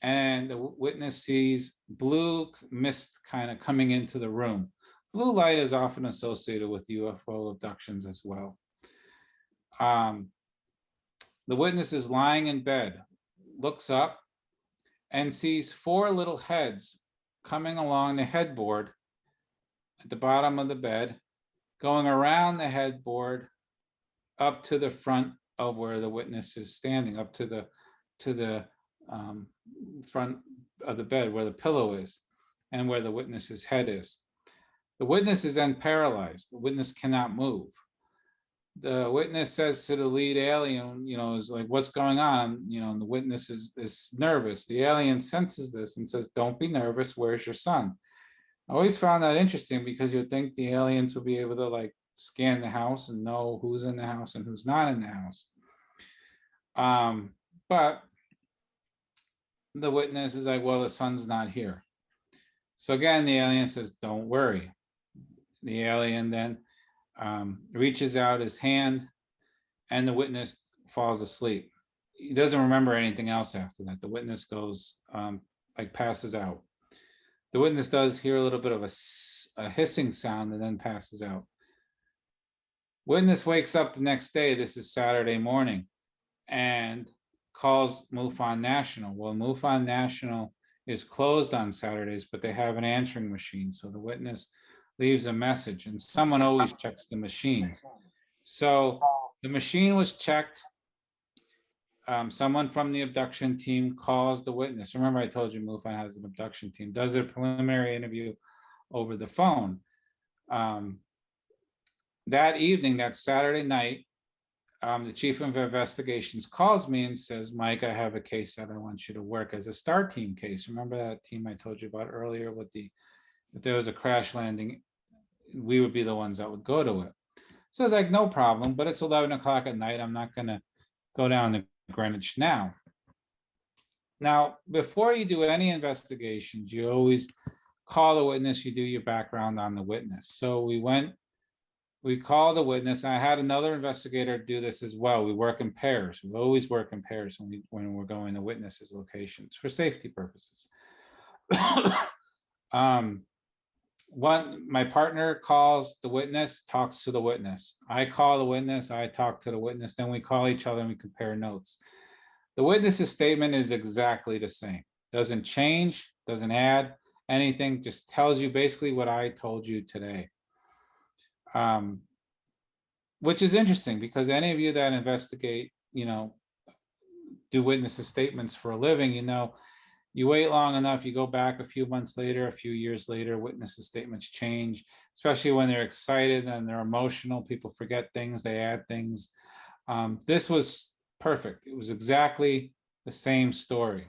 S1: And the witness sees blue mist kind of coming into the room. Blue light is often associated with UFO abductions as well. The witness is lying in bed, looks up, and sees four little heads coming along the headboard at the bottom of the bed, going around the headboard up to the front of where the witness is standing, up to the front of the bed where the pillow is and where the witness's head is. The witness is then paralyzed. The witness cannot move. The witness says to the lead alien, is like, what's going on? And the witness is nervous. The alien senses this and says, don't be nervous. Where's your son? I always found that interesting because you'd think the aliens would be able to scan the house and know who's in the house and who's not in the house. But the witness is like, well, the son's not here. So again, the alien says, don't worry. The alien then reaches out his hand and the witness falls asleep. He doesn't remember anything else after that. The witness goes, passes out. The witness does hear a little bit of a hissing sound and then passes out. Witness wakes up the next day, this is Saturday morning, and calls MUFON National. Well, MUFON National is closed on Saturdays, but they have an answering machine. So the witness leaves a message, and someone always checks the machines. So the machine was checked. Someone from the abduction team calls the witness. Remember, I told you MUFON has an abduction team, does a preliminary interview over the phone. That evening, that Saturday night, the chief of investigations calls me and says, Mike, I have a case that I want you to work as a STAR team case. Remember that team I told you about earlier with if there was a crash landing, we would be the ones that would go to it. So I was like, no problem, but it's 11 o'clock at night. I'm not going to go down to Greenwich now. Now, before you do any investigations, you always call the witness, you do your background on the witness. So we went We call the witness, and I had another investigator do this as well. We work in pairs. We always work in pairs when we're going to witnesses' locations for safety purposes. My partner calls the witness, talks to the witness. I call the witness, I talk to the witness, then we call each other and we compare notes. The witness's statement is exactly the same. Doesn't change, doesn't add anything, just tells you basically what I told you today. Which is interesting because any of you that investigate, do witnesses' statements for a living, you wait long enough, you go back a few months later, a few years later, witnesses' statements change, especially when they're excited and they're emotional. People forget things, they add things. This was perfect. It was exactly the same story.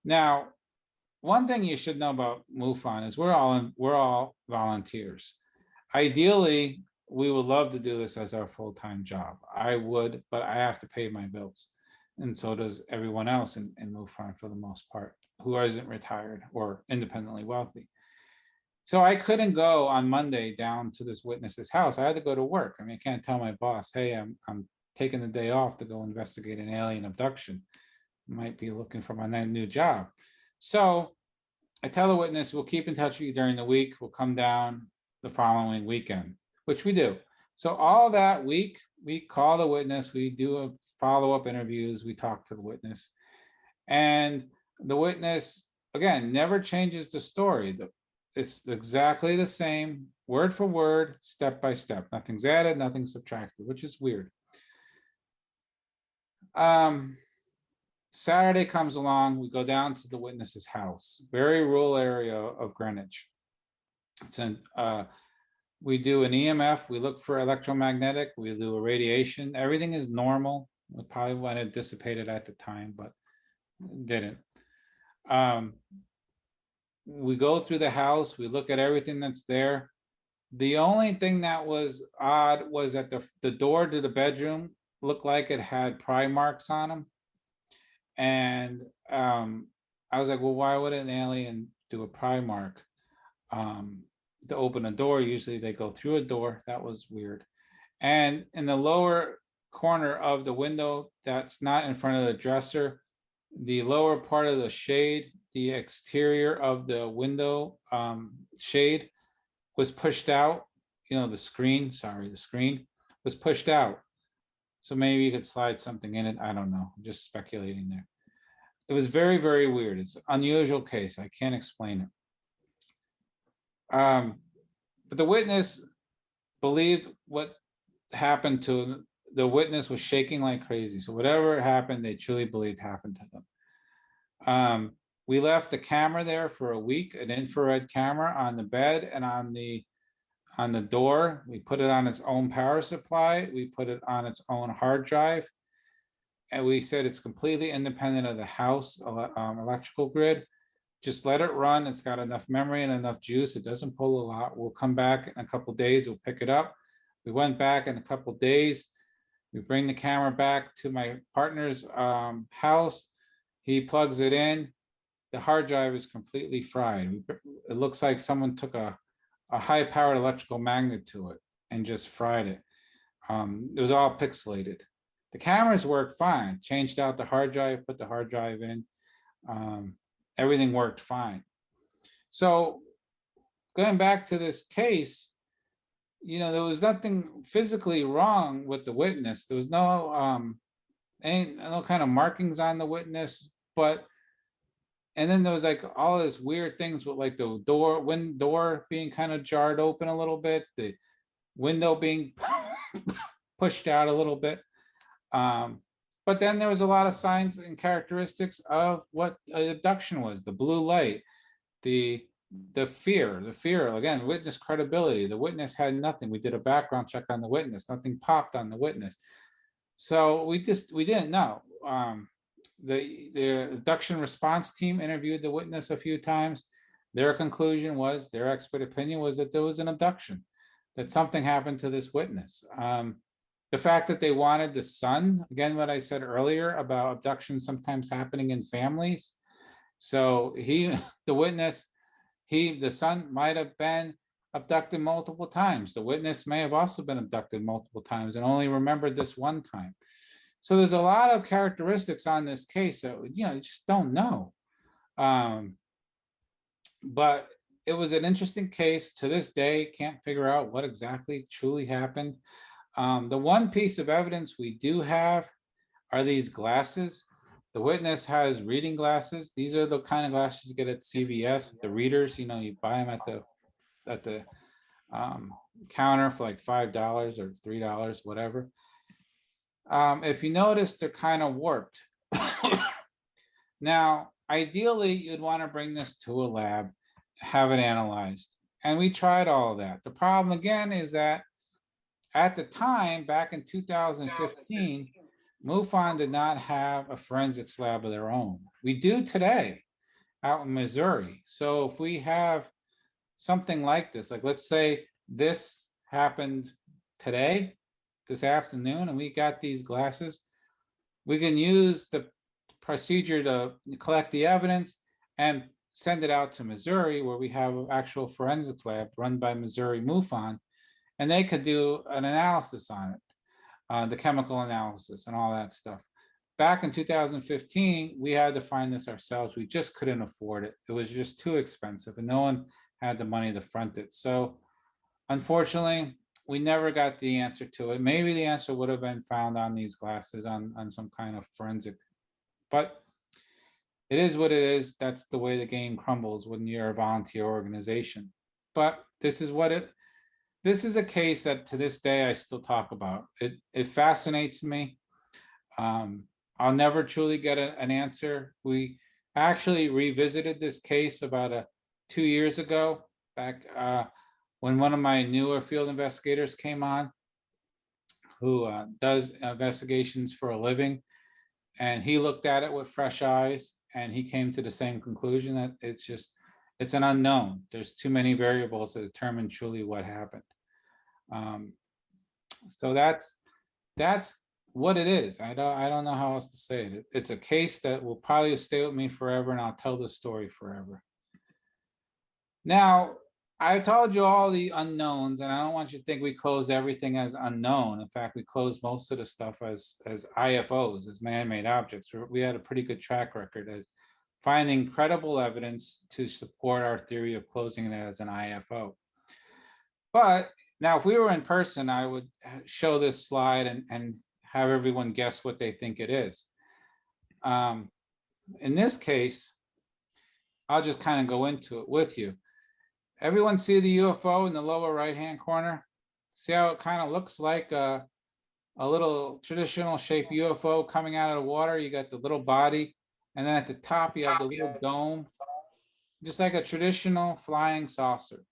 S1: Now, one thing you should know about MUFON is we're all volunteers. Ideally, we would love to do this as our full-time job. I would, but I have to pay my bills. And so does everyone else in MUFON for the most part, who isn't retired or independently wealthy. So I couldn't go on Monday down to this witness's house. I had to go to work. I mean, I can't tell my boss, hey, I'm taking the day off to go investigate an alien abduction. Might be looking for my new job. So I tell the witness, we'll keep in touch with you during the week. We'll come down the following weekend, which we do. So all that week, we call the witness, we do a follow-up interviews, we talk to the witness. And the witness, again, never changes the story. It's exactly the same, word for word, step by step. Nothing's added, nothing's subtracted, which is weird. Saturday comes along, we go down to the witness's house, very rural area of Greenwich. It's in, we do an EMF, we look for electromagnetic, we do a radiation, everything is normal. We probably want to dissipate it at the time, but didn't. We go through the house, we look at everything that's there. The only thing that was odd was that the door to the bedroom looked like it had pry marks on them. And I was like, well, why would an alien do a pry mark to open a door? Usually they go through a door. That was weird. And in the lower corner of the window that's not in front of the dresser, the lower part of the shade, the exterior of the window shade was pushed out. The screen was pushed out. So maybe you could slide something in it. I don't know. I'm just speculating there. It was very, very weird. It's an unusual case. I can't explain it. But the witness believed what happened to him. The witness was shaking like crazy. So whatever happened, they truly believed happened to them. We left the camera there for a week, an infrared camera on the bed and on the door. We put it on its own power supply. We put it on its own hard drive. And we said it's completely independent of the house electrical grid. Just let it run. It's got enough memory and enough juice. It doesn't pull a lot. We'll come back in a couple of days. We'll pick it up. We went back in a couple of days. We bring the camera back to my partner's house. He plugs it in. The hard drive is completely fried. It looks like someone took a high-powered electrical magnet to it and just fried it. It was all pixelated. The cameras worked fine. Changed out the hard drive, put the hard drive in. Everything worked fine. So going back to this case, there was nothing physically wrong with the witness. There was no kind of markings on the witness, and then there was like all this weird things with like the door being kind of jarred open a little bit, the window being pushed out a little bit. But then there was a lot of signs and characteristics of what an abduction was: the blue light, the fear, again, witness credibility. The witness had nothing. We did a background check on the witness. Nothing popped on the witness. So we didn't know. The abduction response team interviewed the witness a few times. Their conclusion was, their expert opinion was that there was an abduction, that something happened to this witness. The fact that they wanted the son, again, what I said earlier about abductions sometimes happening in families. So the son might have been abducted multiple times. The witness may have also been abducted multiple times and only remembered this one time. So there's a lot of characteristics on this case that, you just don't know. But it was an interesting case. To this day, can't figure out what exactly truly happened. The one piece of evidence we do have are these glasses. The witness has reading glasses. These are the kind of glasses you get at CVS, the readers. You buy them at the counter for like $5 or $3, whatever. If you notice, they're kind of warped. Now, ideally, you'd want to bring this to a lab, have it analyzed. And we tried all of that. The problem again is that at the time, back in 2015, MUFON did not have a forensics lab of their own. We do today out in Missouri. So if we have something like this, like let's say this happened today, this afternoon, and we got these glasses, we can use the procedure to collect the evidence and send it out to Missouri, where we have an actual forensics lab run by Missouri MUFON, and they could do an analysis on it, the chemical analysis and all that stuff. Back in 2015, we had to find this ourselves. We just couldn't afford it. It was just too expensive, and no one had the money to front it. So unfortunately, we never got the answer to it. Maybe the answer would have been found on these glasses on some kind of forensic, but it is what it is. That's the way the game crumbles when you're a volunteer organization. But this is a case that to this day I still talk about. It fascinates me. I'll never truly get an answer. We actually revisited this case about 2 years ago, back when one of my newer field investigators came on, who does investigations for a living, and he looked at it with fresh eyes, and he came to the same conclusion that it's an unknown. There's too many variables to determine truly what happened. So that's what it is. I don't know how else to say it. It's a case that will probably stay with me forever, and I'll tell the story forever. Now, I told you all the unknowns, and I don't want you to think we closed everything as unknown. In fact, we closed most of the stuff as IFOs, as man-made objects. We had a pretty good track record as finding credible evidence to support our theory of closing it as an IFO. But now, if we were in person, I would show this slide and have everyone guess what they think it is. In this case, I'll just kind of go into it with you. Everyone see the UFO in the lower right-hand corner? See how it kind of looks like a little traditional shaped UFO coming out of the water? You got the little body, and then at the top you have the little dome, just like a traditional flying saucer.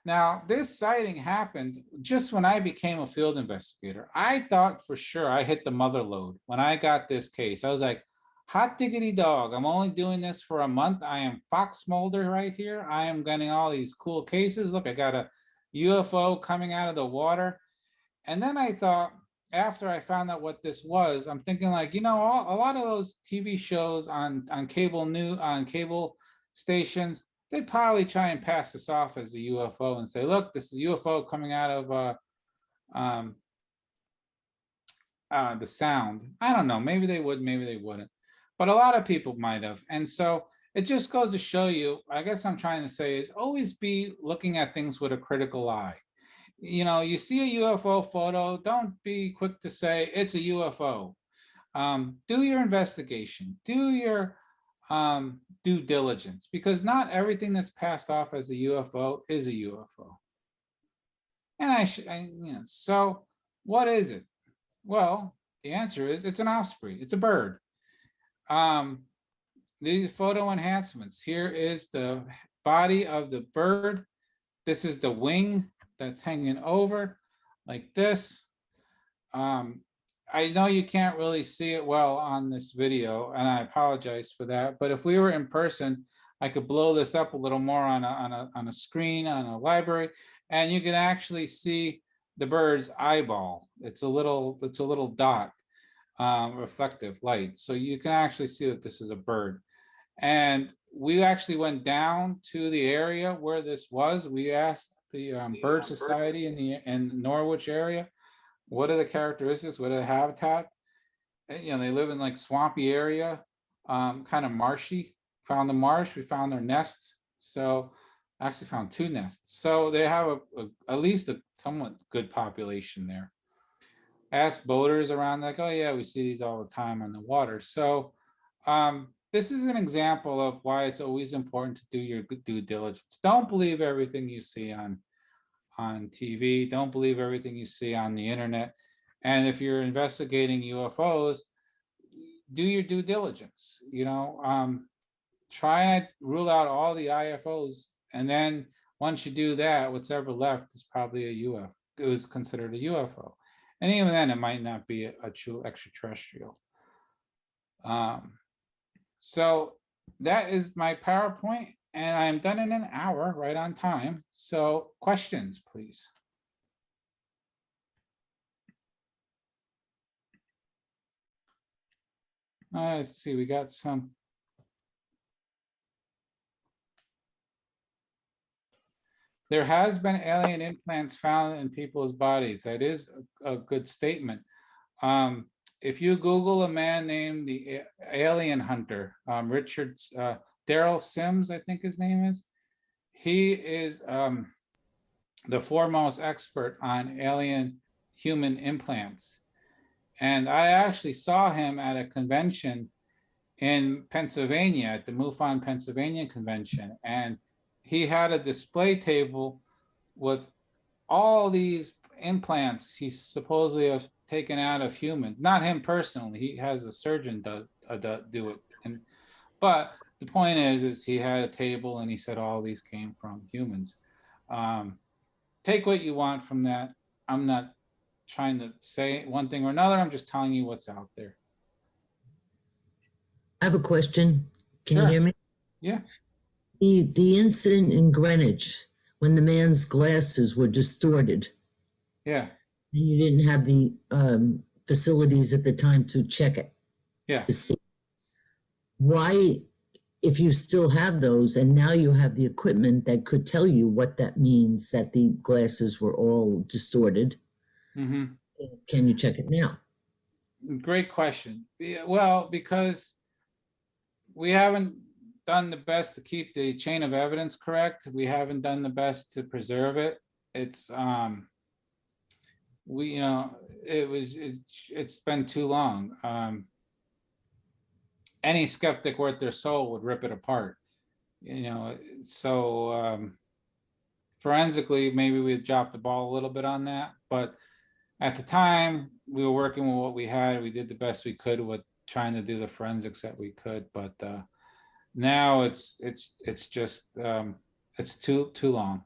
S1: Now, this sighting happened just when I became a field investigator. I thought for sure I hit the mother lode when I got this case. I was like, hot diggity dog, I'm only doing this for a month. I am Fox Mulder right here. I am getting all these cool cases. Look, I got a UFO coming out of the water. And then I thought, after I found out what this was, I'm thinking like, a lot of those TV shows on cable stations, they'd probably try and pass this off as a UFO and say, look, this is a UFO coming out of the sound. I don't know, maybe they would, maybe they wouldn't. But a lot of people might have. And so it just goes to show you, I guess I'm trying to say is always be looking at things with a critical eye. You see a UFO photo, don't be quick to say it's a UFO. Do your investigation, do your due diligence, because not everything that's passed off as a UFO is a UFO. And so what is it? Well, the answer is it's an osprey, it's a bird. These photo enhancements. Here is the body of the bird. This is the wing that's hanging over like this. I know you can't really see it well on this video, and I apologize for that. But if we were in person, I could blow this up a little more on a screen on a library, and you can actually see the bird's eyeball. It's a little dot. Reflective light, so you can actually see that this is a bird. And we actually went down to the area where this was. We asked bird society in Norwich area. What are the characteristics? What are the habitat? You know, they live in like swampy area, kind of marshy. Found the marsh, we found their nests. So actually found 2 nests. So they have at least a somewhat good population there. Ask boaters around, like, oh yeah, we see these all the time on the water. So this is an example of why it's always important to do your due diligence. Don't believe everything you see on TV. Don't believe everything you see on the internet. And if you're investigating UFOs, do your due diligence. You know, try and rule out all the IFOs, and then once you do that, what's ever left is probably a UFO. It was considered a UFO, and even then, it might not be a true extraterrestrial. So that is my PowerPoint, and I'm done in an hour, right on time. So questions, please. Let's see, we got some. There has been alien implants found in people's bodies. That is a good statement. If you Google a man named the Alien Hunter, Daryl Sims, I think his name is, he is the foremost expert on alien human implants. And I actually saw him at a convention in Pennsylvania, at the MUFON Pennsylvania convention. And he had a display table with all these implants he supposedly have taken out of humans. Not him personally. He has a surgeon do it. But the point is he had a table and he said all these came from humans. Take what you want from that. I'm not trying to say one thing or another. I'm just telling you what's out there.
S4: I have a question. Can
S1: Sure.
S4: you hear me?
S1: Yeah.
S4: The incident in Greenwich, when the man's glasses were distorted,
S1: Yeah.
S4: and you didn't have the facilities at the time to check it.
S1: Yeah.
S4: To see. Why, if you still have those and now you have the equipment that could tell you what that means, that the glasses were all distorted,
S1: Mm-hmm.
S4: can you check it now?
S1: Great question. Well, because we haven't done the best to keep the chain of evidence correct. We haven't done the best to preserve it. It's it's been too long. Any skeptic worth their soul would rip it apart. So forensically, maybe we dropped the ball a little bit on that, but at the time we were working with what we had. We did the best we could with trying to do the forensics that we could, but now it's just it's too long.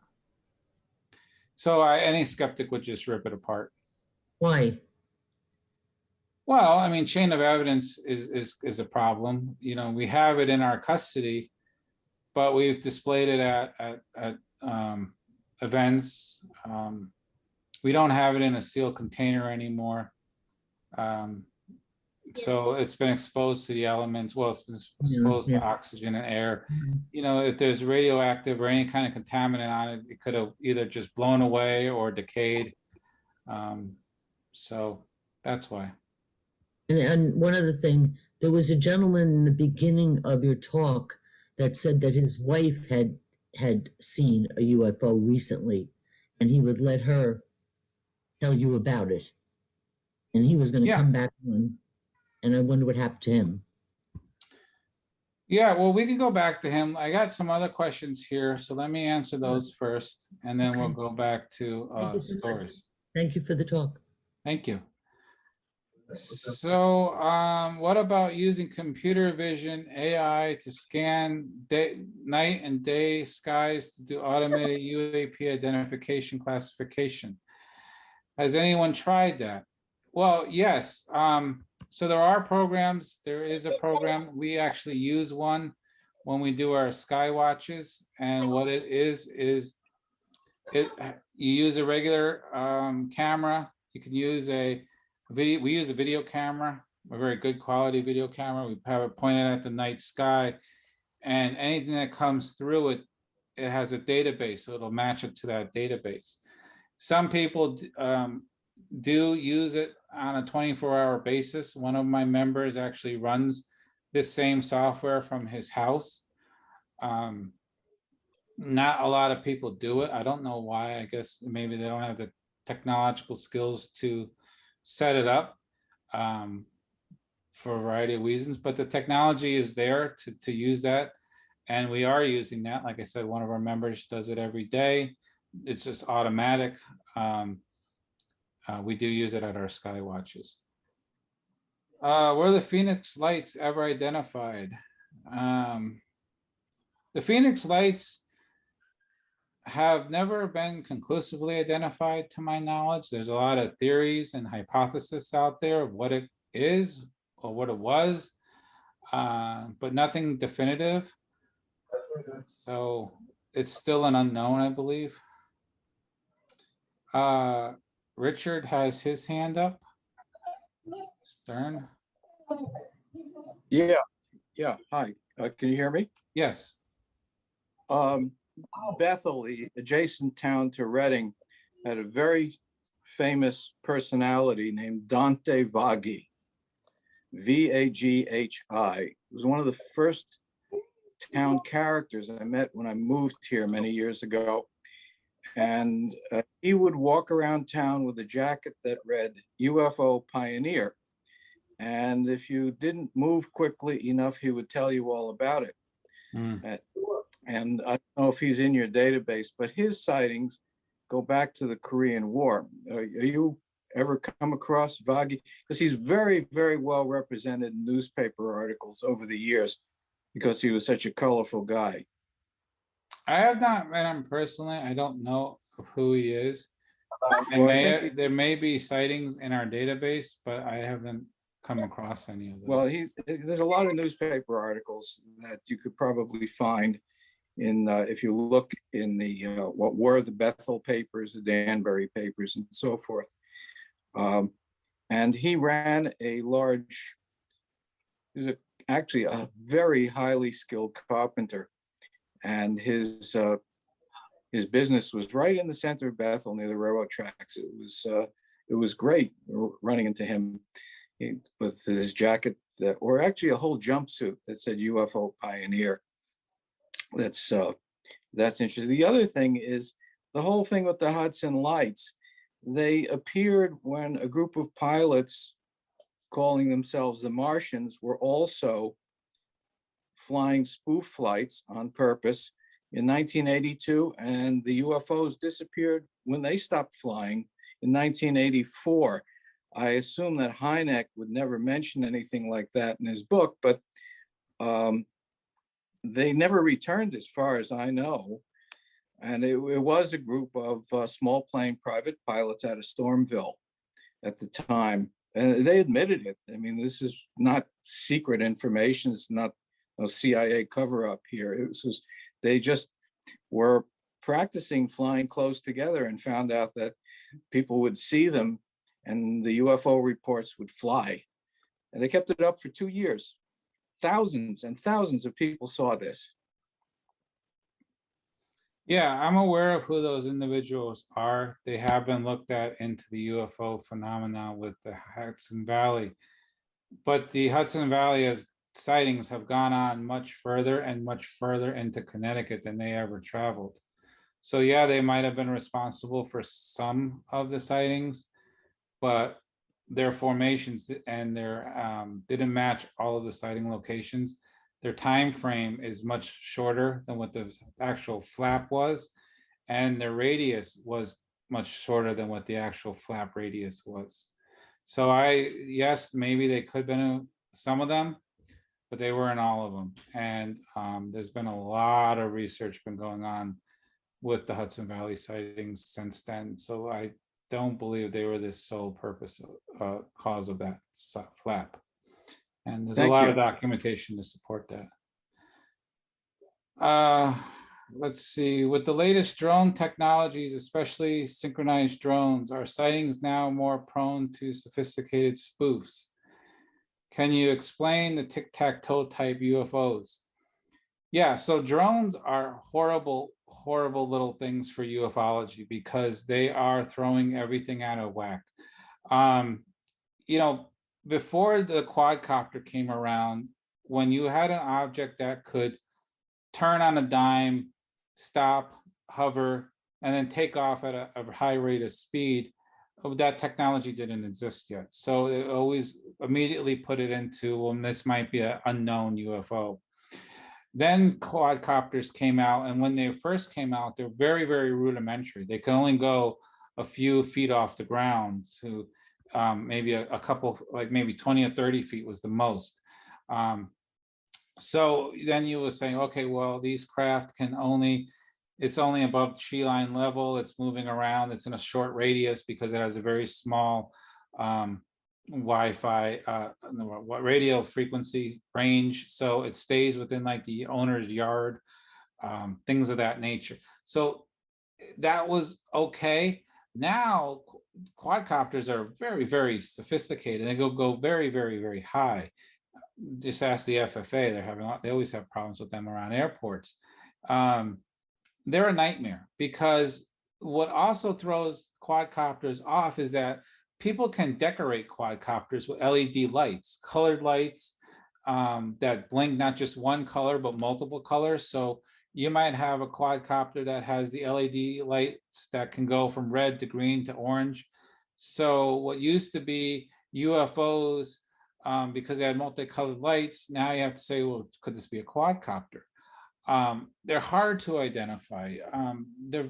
S1: So any skeptic would just rip it apart.
S4: Why?
S1: Well, I mean, chain of evidence is a problem. You know, we have it in our custody, but we've displayed it at events. We don't have it in a sealed container anymore. So it's been exposed to the elements. Well, it's been exposed to oxygen and air. You know, if there's radioactive or any kind of contaminant on it, it could have either just blown away or decayed. So that's why.
S4: And one other thing, there was a gentleman in the beginning of your talk that said that his wife had seen a UFO recently, and he would let her tell you about it. And he was going to come back on, and I wonder what happened to him.
S1: Yeah, well, we can go back to him. I got some other questions here, so let me answer those first, and then we'll go back to stories.
S4: Thank you for the talk.
S1: Thank you. So what about using computer vision AI to scan night and day skies to do automated UAP identification classification? Has anyone tried that? Well, yes. So there are programs. There is a program. We actually use one when we do our sky watches. And what it is you use a regular camera. You can use a video. We use a video camera, a very good quality video camera. We have it pointed at the night sky, and anything that comes through it it has a database, so it'll match it to that database. Some people do use it on a 24-hour basis. One of my members actually runs this same software from his house. Not a lot of people do it. I don't know why. I guess maybe they don't have the technological skills to set it up for a variety of reasons, but the technology is there to use that. And we are using that. Like I said, one of our members does it every day. It's just automatic. We do use it at our sky watches. Were the Phoenix lights ever identified? The Phoenix lights have never been conclusively identified to my knowledge. There's a lot of theories and hypotheses out there of what it is or what it was, but nothing definitive. So it's still an unknown, I believe. Richard has his hand up. Stern.
S6: Yeah, hi. Can you hear me?
S1: Yes.
S6: Bethel, the adjacent town to Reading, had a very famous personality named Dante Vaghi, V-A-G-H-I. He was one of the first town characters I met when I moved here many years ago. And he would walk around town with a jacket that read UFO Pioneer. And if you didn't move quickly enough, he would tell you all about it. And I don't know if he's in your database, but his sightings go back to the Korean War. Are you ever come across Vaghi? Because he's very, very well represented in newspaper articles over the years because he was such a colorful guy.
S1: I have not met him personally. I don't know who he is.
S6: Well,
S1: There may be sightings in our database, but I haven't come across any of those.
S6: Well, there's a lot of newspaper articles that you could probably find in, if you look in the, what were the Bethel papers, the Danbury papers, and so forth. And he ran a large, he was actually a very highly skilled carpenter. And his business was right in the center of Bethel near the railroad tracks. It was great running into him with his jacket, or actually a whole jumpsuit that said UFO Pioneer. That's interesting. The other thing is the whole thing with the Hudson Lights. They appeared when a group of pilots calling themselves the Martians were also flying spoof flights on purpose in 1982, and the UFOs disappeared when they stopped flying in 1984. I assume that Hynek would never mention anything like that in his book, but they never returned as far as I know. And it was a group of small plane private pilots out of Stormville at the time. And they admitted it. I mean, this is not secret information. It's not no CIA cover up here. It was just, they just were practicing flying close together and found out that people would see them and the UFO reports would fly. And they kept it up for 2 years. Thousands and thousands of people saw this.
S1: Yeah, I'm aware of who those individuals are. They have been looked at into the UFO phenomenon with the Hudson Valley. But the Hudson Valley sightings have gone on much further and much further into Connecticut than they ever traveled. So yeah, they might have been responsible for some of the sightings, but their formations and their didn't match all of the sighting locations. Their time frame is much shorter than what the actual flap was, and their radius was much shorter than what the actual flap radius was. So yes, maybe they could have been in some of them, but they weren't all of them. And there's been a lot of research been going on with the Hudson Valley sightings since then. So I don't believe they were the sole purpose cause of that flap. And there's a lot of documentation to support that. Let's see, with the latest drone technologies, especially synchronized drones, are sightings now more prone to sophisticated spoofs? Can you explain the tic-tac-toe type UFOs? Yeah, so drones are horrible horrible little things for ufology because they are throwing everything out of whack. You know, before the quadcopter came around, when you had an object that could turn on a dime, stop, hover, and then take off at a high rate of speed, that technology didn't exist yet. So it always immediately put it into, well, this might be an unknown UFO. Then quadcopters came out, and when they first came out, they're very, very rudimentary. They can only go a few feet off the ground to maybe a couple, like maybe 20 or 30 feet was the most. So then you were saying, okay, well, these craft can only, it's only above tree line level, it's moving around, it's in a short radius because it has a very small Wi-Fi radio frequency range, so it stays within like the owner's yard, things of that nature. So that was okay. Now quadcopters are very, very sophisticated. They go very, very, very high. Just ask the FFA. They always have problems with them around airports. They're a nightmare because what also throws quadcopters off is that people can decorate quadcopters with LED lights, colored lights that blink not just one color, but multiple colors. So you might have a quadcopter that has the LED lights that can go from red to green to orange. So what used to be UFOs, because they had multicolored lights, now you have to say, well, could this be a quadcopter? They're hard to identify. They're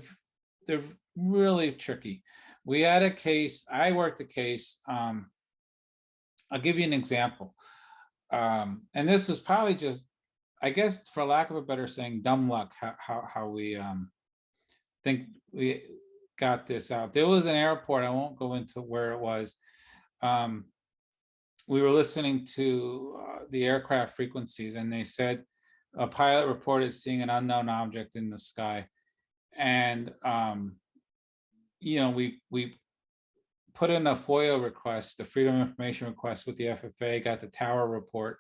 S1: really tricky. We had a case, I worked a case, I'll give you an example. And this was probably just, I guess, for lack of a better saying, dumb luck, how we think we got this out. There was an airport, I won't go into where it was. We were listening to the aircraft frequencies, and they said a pilot reported seeing an unknown object in the sky. And you know, we put in a FOIA request, the Freedom of Information request with the FFA, got the tower report.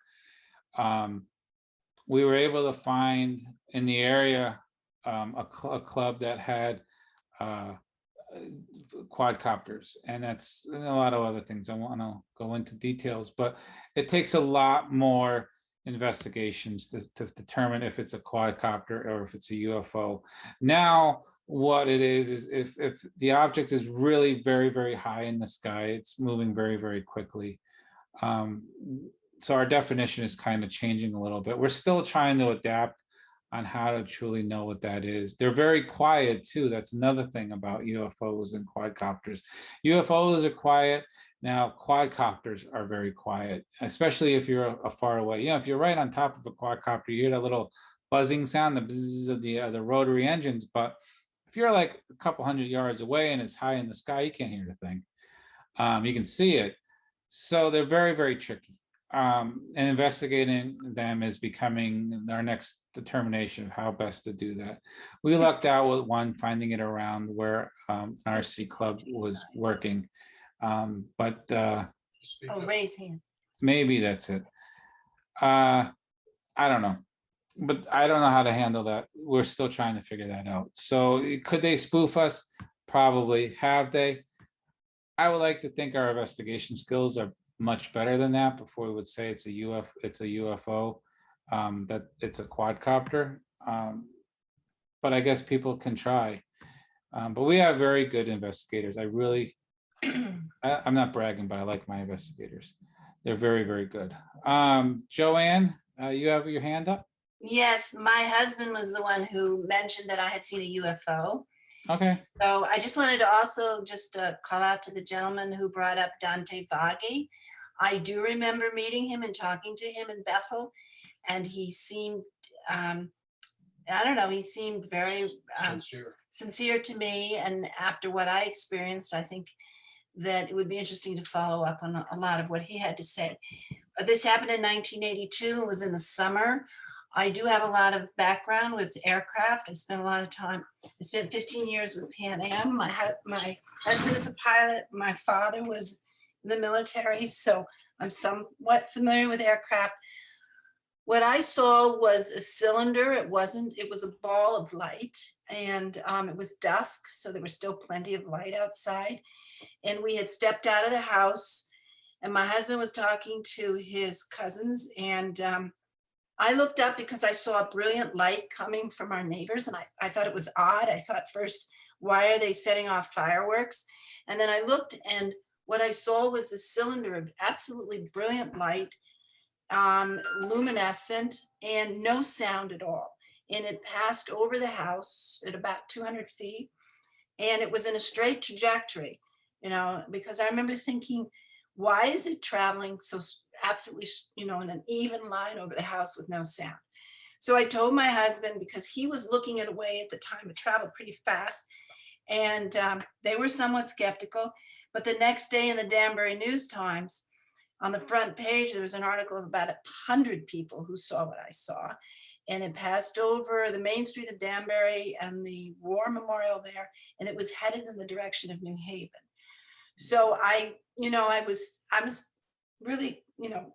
S1: We were able to find in the area a club that had quadcopters, and that's and a lot of other things. I want to go into details, but it takes a lot more investigations to determine if it's a quadcopter or if it's a UFO. Now, what it is if the object is really very, very high in the sky, it's moving very, very quickly. So our definition is kind of changing a little bit. We're still trying to adapt on how to truly know what that is. They're very quiet too. That's another thing about UFOs and quadcopters. UFOs are quiet. Now, quadcopters are very quiet, especially if you're a far away. You know, if you're right on top of a quadcopter, you hear that little buzzing sound, the buzz of the rotary engines. But if you're like a couple hundred yards away and it's high in the sky, you can't hear the thing. You can see it. So they're very, very tricky. And investigating them is becoming our next determination of how best to do that. We lucked out with one, finding it around where an RC club was working. But
S2: Oh, raise hand.
S1: maybe that's it. I don't know, but I don't know how to handle that. We're still trying to figure that out. So could they spoof us? Probably. Have they? I would like to think our investigation skills are much better than that before we would say it's a UFO, that it's a quadcopter. But I guess people can try. But we have very good investigators. I really, I'm not bragging, but I like my investigators. They're very, very good. Joanne, you have your hand up?
S2: Yes, my husband was the one who mentioned that I had seen a UFO.
S1: Okay.
S2: So I just wanted to also just call out to the gentleman who brought up Dante Vaghi. I do remember meeting him and talking to him in Bethel, and he seemed, I don't know, he seemed very sincere to me. And after what I experienced, I think that it would be interesting to follow up on a lot of what he had to say. This happened in 1982, it was in the summer. I do have a lot of background with aircraft. I spent a lot of time, I spent 15 years with Pan Am. My husband is a pilot. My father was in the military, so I'm somewhat familiar with aircraft. What I saw was a cylinder. It wasn't, it was a ball of light, and it was dusk, so there was still plenty of light outside. And we had stepped out of the house, and my husband was talking to his cousins, and I looked up because I saw a brilliant light coming from our neighbors, and I thought it was odd. I thought first, why are they setting off fireworks? And then I looked, and what I saw was a cylinder of absolutely brilliant light, luminescent, and no sound at all. And it passed over the house at about 200 feet, and it was in a straight trajectory, you know, because I remember thinking, why is it traveling so absolutely, you know, in an even line over the house with no sound? So I told my husband, because he was looking at a way at the time, it traveled pretty fast, and they were somewhat skeptical. But the next day in the Danbury News Times, on the front page, there was an article of about 100 people who saw what I saw. And it passed over the main street of Danbury and the War Memorial there, and it was headed in the direction of New Haven. So I was really, you know,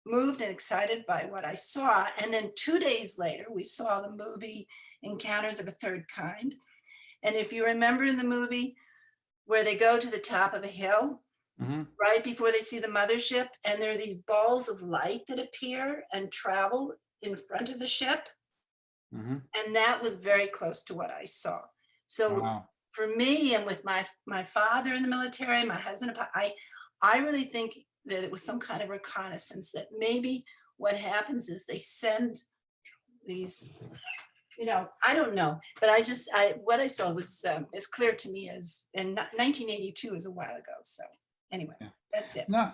S2: moved and excited by what I saw. And then 2 days later, we saw the movie Encounters of a Third Kind. And if you remember in the movie where they go to the top of a hill, right before they see the mothership, and there are these balls of light that appear and travel in front of the ship. And that was very close to what I saw. So
S1: Wow.
S2: for me, and with my father in the military, my husband, I really think that it was some kind of reconnaissance, that maybe what happens is they send these, you know, I don't know, but what I saw was as clear to me as in 1982 is a while ago. So anyway,
S1: Yeah.
S2: that's it.
S1: No,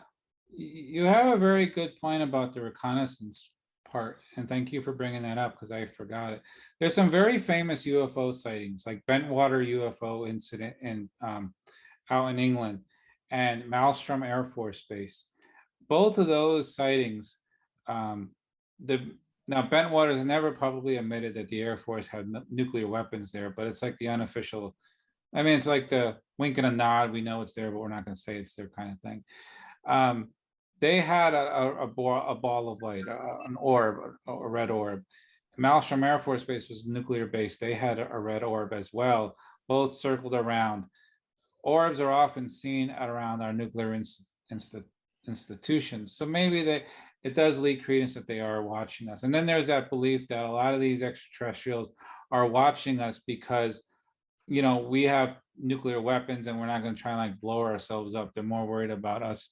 S1: you have a very good point about the reconnaissance part, and thank you for bringing that up because I forgot it. There's some very famous UFO sightings, like Bentwater UFO incident in out in England, and Maelstrom Air Force Base. Both of those sightings, now Bentwater has never publicly admitted that the Air Force had nuclear weapons there, but it's like the unofficial. I mean, it's like the wink and a nod. We know it's there, but we're not going to say it's there kind of thing. They had a ball of light, an orb, a red orb. Maelstrom Air Force Base was nuclear base. They had a red orb as well, both circled around. Orbs are often seen at around our nuclear institutions. So maybe it does lead credence that they are watching us. And then there's that belief that a lot of these extraterrestrials are watching us because, you know, we have nuclear weapons and we're not going to try and like blow ourselves up. They're more worried about us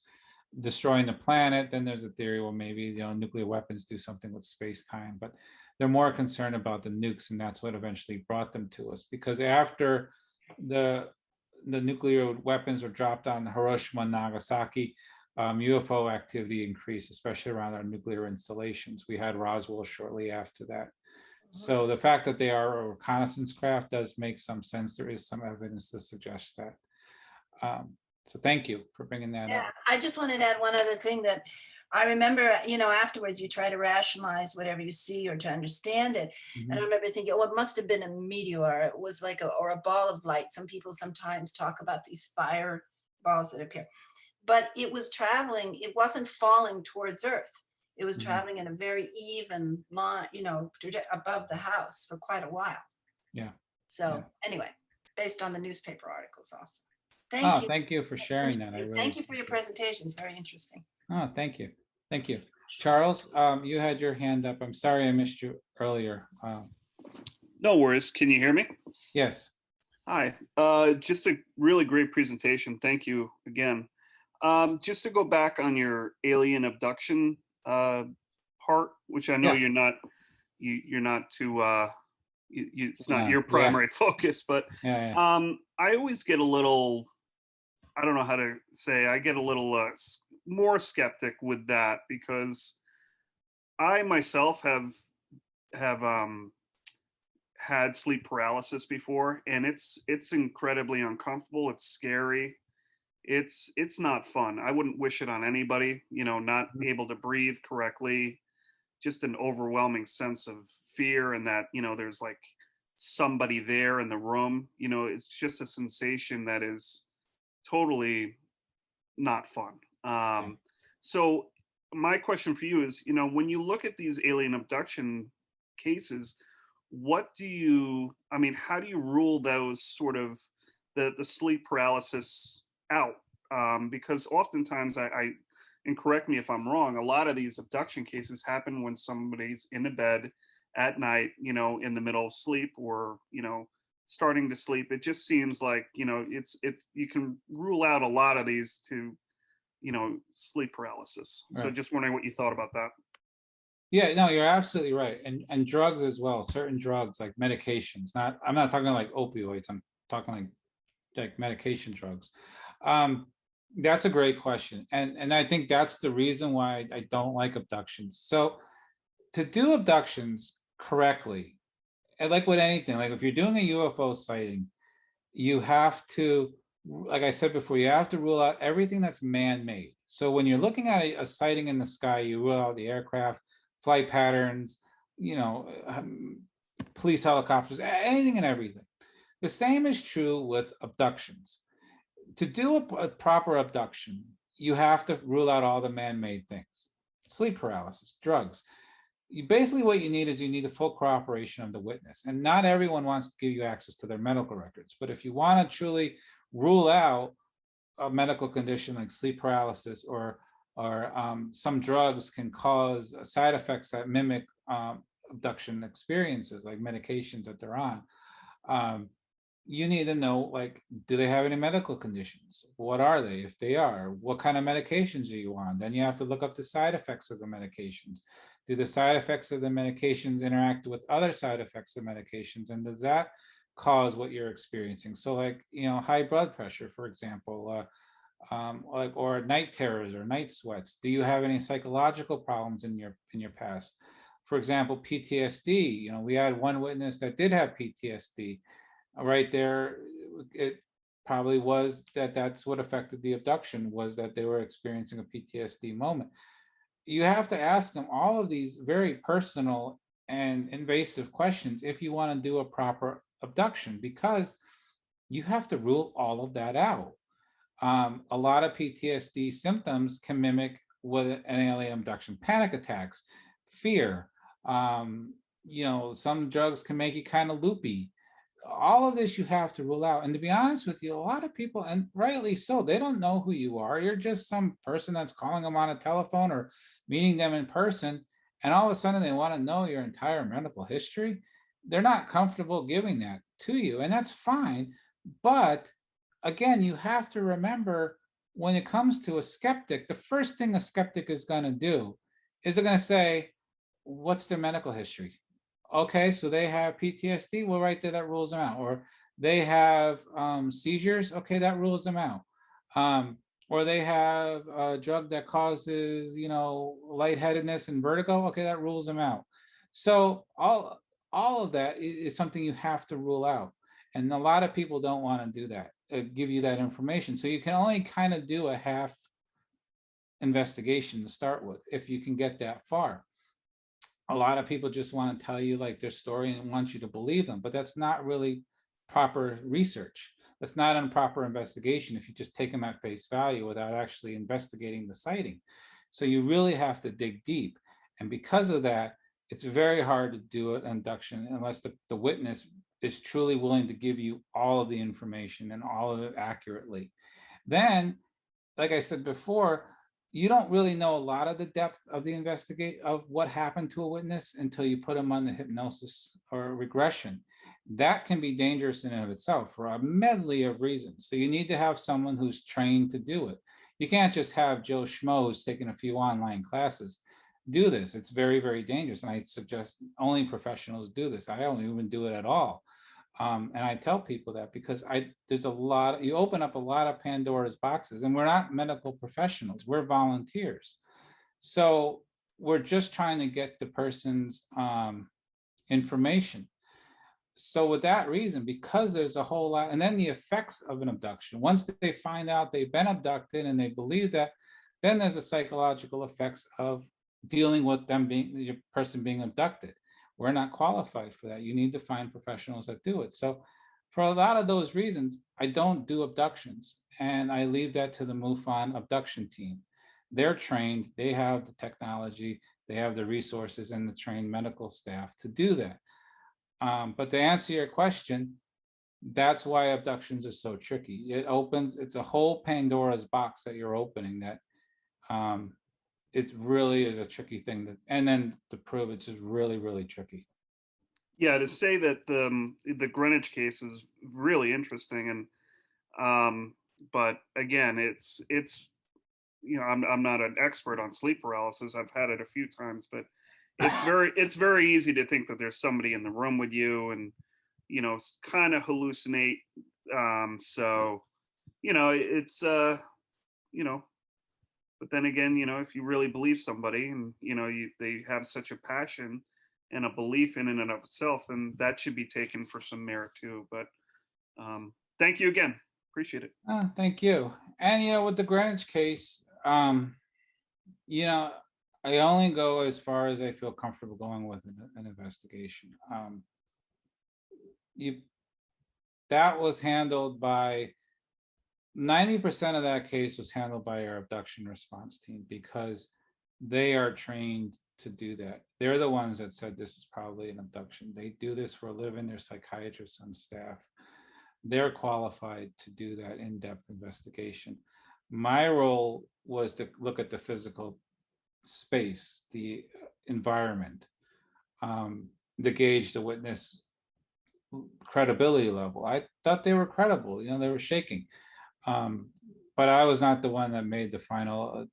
S1: destroying the planet. Then there's a theory, well, maybe, you know, nuclear weapons do something with space-time, but they're more concerned about the nukes, and that's what eventually brought them to us. Because after the nuclear weapons were dropped on Hiroshima and Nagasaki, UFO activity increased, especially around our nuclear installations. We had Roswell shortly after that. So the fact that they are a reconnaissance craft does make some sense. There is some evidence to suggest that. So thank you for bringing that
S2: Yeah,
S1: up.
S2: I just wanted to add one other thing that I remember, you know, afterwards you try to rationalize whatever you see or to understand it. And I remember thinking, oh, it must have been a meteor. It was like or a ball of light. Some people sometimes talk about these fire balls that appear, but it was traveling. It wasn't falling towards Earth. It was traveling in a very even line, you know, above the house for quite a while.
S1: Yeah.
S2: So anyway, based on the newspaper articles also.
S1: Oh,
S2: Thank you.
S1: thank you for sharing that. I really
S2: Thank you for your
S1: appreciate it.
S2: presentation. It's very interesting.
S1: Oh, thank you. Thank you. Charles, you had your hand up. I'm sorry I missed you earlier.
S7: No worries. Can you hear me?
S1: Yes.
S7: Hi. Just a really great presentation. Thank you again. Just to go back on your alien abduction part, which I know
S1: Yeah.
S7: you're not too it's not
S1: Yeah,
S7: your
S1: yeah.
S7: primary focus, but
S1: Yeah.
S7: I always get a little, I don't know how to say, I get a little more skeptic with that, because I myself have had sleep paralysis before, and it's incredibly uncomfortable. It's scary. It's not fun. I wouldn't wish it on anybody, you know, not able to breathe correctly, just an overwhelming sense of fear, and that, you know, there's like somebody there in the room. You know, it's just a sensation that is totally not fun. So my question for you is, when you look at these alien abduction cases, how do you rule those sort of the sleep paralysis out? Because oftentimes and correct me if I'm wrong, a lot of these abduction cases happen when somebody's in a bed at night, in the middle of sleep, or, starting to sleep. It just seems like, it's you can rule out a lot of these to, sleep paralysis. So
S1: Right.
S7: just wondering what you thought about that.
S1: Yeah, no, you're absolutely right. And drugs as well, certain drugs like medications, I'm not talking like opioids, I'm talking like medication drugs. That's a great question. And I think that's the reason why I don't like abductions. So to do abductions correctly, and like with anything, like if you're doing a UFO sighting, you have to, like I said before, you have to rule out everything that's man-made. So when you're looking at a sighting in the sky, you rule out the aircraft, flight patterns, police helicopters, anything and everything. The same is true with abductions. To do a proper abduction, you have to rule out all the man-made things. Sleep paralysis, drugs. Basically what you need is you need the full cooperation of the witness. And not everyone wants to give you access to their medical records. But if you want to truly rule out a medical condition like sleep paralysis, or some drugs can cause side effects that mimic abduction experiences, like medications that they're on, you need to know, like, do they have any medical conditions? What are they? If they are, what kind of medications are you on? Then you have to look up the side effects of the medications. Do the side effects of the medications interact with other side effects of medications? And does that cause what you're experiencing? So like, high blood pressure, for example, or night terrors or night sweats. Do you have any psychological problems in your past? For example, PTSD. We had one witness that did have PTSD. Right there, it probably was that's what affected the abduction, was that they were experiencing a PTSD moment. You have to ask them all of these very personal and invasive questions if you want to do a proper abduction, because you have to rule all of that out. A lot of PTSD symptoms can mimic with an alien abduction: panic attacks, fear. Some drugs can make you kind of loopy. All of this you have to rule out. And to be honest with you, a lot of people, and rightly so, they don't know who you are. You're just some person that's calling them on a telephone or meeting them in person, and all of a sudden they want to know your entire medical history. They're not comfortable giving that to you, and that's fine. But again, you have to remember, when it comes to a skeptic, the first thing a skeptic is going to do is they're going to say, what's their medical history? Okay, so they have PTSD. Well, right there, that rules them out. Or they have seizures. Okay, that rules them out. Or they have a drug that causes, lightheadedness and vertigo. Okay, that rules them out. So all of that is something you have to rule out. And a lot of people don't want to do that, give you that information. So you can only kind of do a half investigation to start with, if you can get that far. A lot of people just want to tell you like their story and want you to believe them, but that's not really proper research. That's not an proper investigation if you just take them at face value without actually investigating the sighting. So you really have to dig deep. And because of that, it's very hard to do an abduction unless the witness is truly willing to give you all of the information and all of it accurately. Then, like I said before, you don't really know a lot of the depth of the of what happened to a witness until you put them on the hypnosis or regression. That can be dangerous in and of itself for a medley of reasons. So you need to have someone who's trained to do it. You can't just have Joe Schmo who's taken a few online classes do this. It's very, very dangerous. And I suggest only professionals do this. I don't even do it at all. And I tell people that because there's a lot, you open up a lot of Pandora's boxes, and we're not medical professionals, we're volunteers. So we're just trying to get the person's information. So with that reason, because there's a whole lot, and then the effects of an abduction, once they find out they've been abducted and they believe that, then there's the psychological effects of dealing with them being, the person being abducted. We're not qualified for that. You need to find professionals that do it. So for a lot of those reasons, I don't do abductions, and I leave that to the MUFON abduction team. they're trained, they have the technology, they have the resources and the trained medical staff to do that. But to answer your question, that's why abductions are so tricky. It's a whole Pandora's box that you're opening, that it really is a tricky thing and then to prove it's just really, really tricky.
S7: Yeah, to say that the Greenwich case is really interesting, and but again, it's I'm not an expert on sleep paralysis. I've had it a few times, but it's very easy to think that there's somebody in the room with you, and kind of hallucinate. So it's but then again, if you really believe somebody, and they have such a passion and a belief in and of itself, then that should be taken for some merit too. But thank you again. Appreciate it.
S1: Thank you. And with the Greenwich case, I only go as far as I feel comfortable going with an investigation. That was handled by 90% of that case was handled by our abduction response team, because they are trained to do that. They're the ones that said this is probably an abduction. They do this for a living. They're psychiatrists on staff. They're qualified to do that in-depth investigation. My role was to look at the physical space, the environment, to gauge the witness credibility level. I thought they were credible. They were shaking. But I was not the one that made the final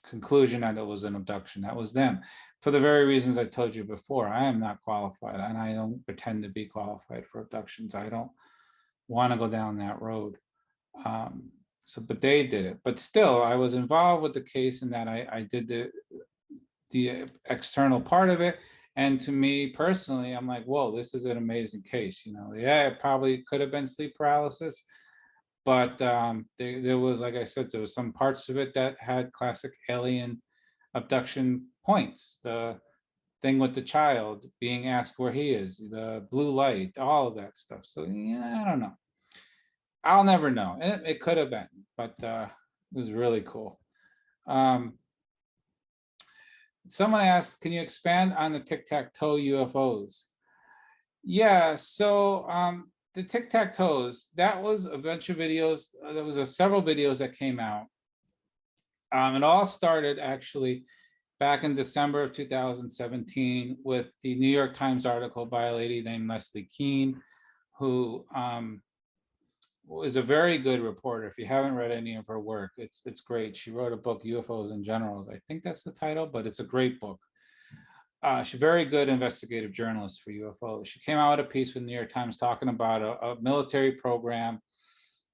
S1: conclusion that it was an abduction. That was them. For the very reasons I told you before, I am not qualified, and I don't pretend to be qualified for abductions. I don't want to go down that road. But they did it. But still, I was involved with the case in that I did the external part of it. And to me personally, I'm like, whoa, this is an amazing case. Yeah, it probably could have been sleep paralysis, but there was, like I said, there was some parts of it that had classic alien abduction points. The thing with the child being asked where he is, the blue light, all of that stuff. So yeah, I don't know. I'll never know. And it could have been, but it was really cool. Someone asked, can you expand on the tic-tac-toe UFOs? Yeah, so the tic-tac-toes, that was a bunch of videos. There was several videos that came out. It all started actually back in December of 2017 with the New York Times article by a lady named Leslie Keene, who is a very good reporter. If you haven't read any of her work, it's great. She wrote a book, UFOs in General. I think that's the title, but it's a great book. She's a very good investigative journalist for UFOs. She came out with a piece with the New York Times talking about a military program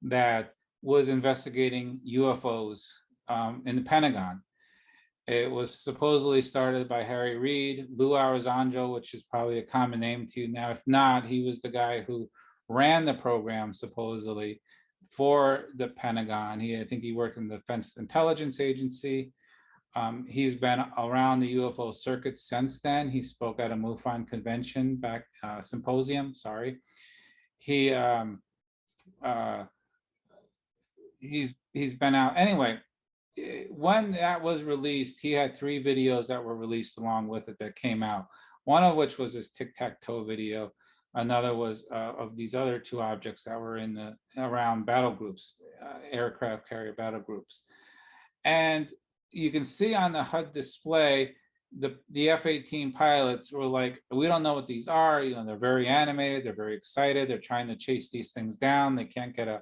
S1: that was investigating UFOs in the Pentagon. It was supposedly started by Harry Reid, Lou Elizondo, which is probably a common name to you now. If not, he was the guy who ran the program supposedly for the Pentagon. I think he worked in the Defense Intelligence Agency. He's been around the UFO circuit since then. He spoke at a MUFON convention symposium. Sorry, he's been out anyway. When that was released, he had 3 videos that were released along with it that came out. One of which was his tic-tac-toe video. Another was of these other 2 objects that were around battle groups, aircraft carrier battle groups. And you can see on the HUD display, the F-18 pilots were like, we don't know what these are. They're very animated. They're very excited. They're trying to chase these things down. They can't get a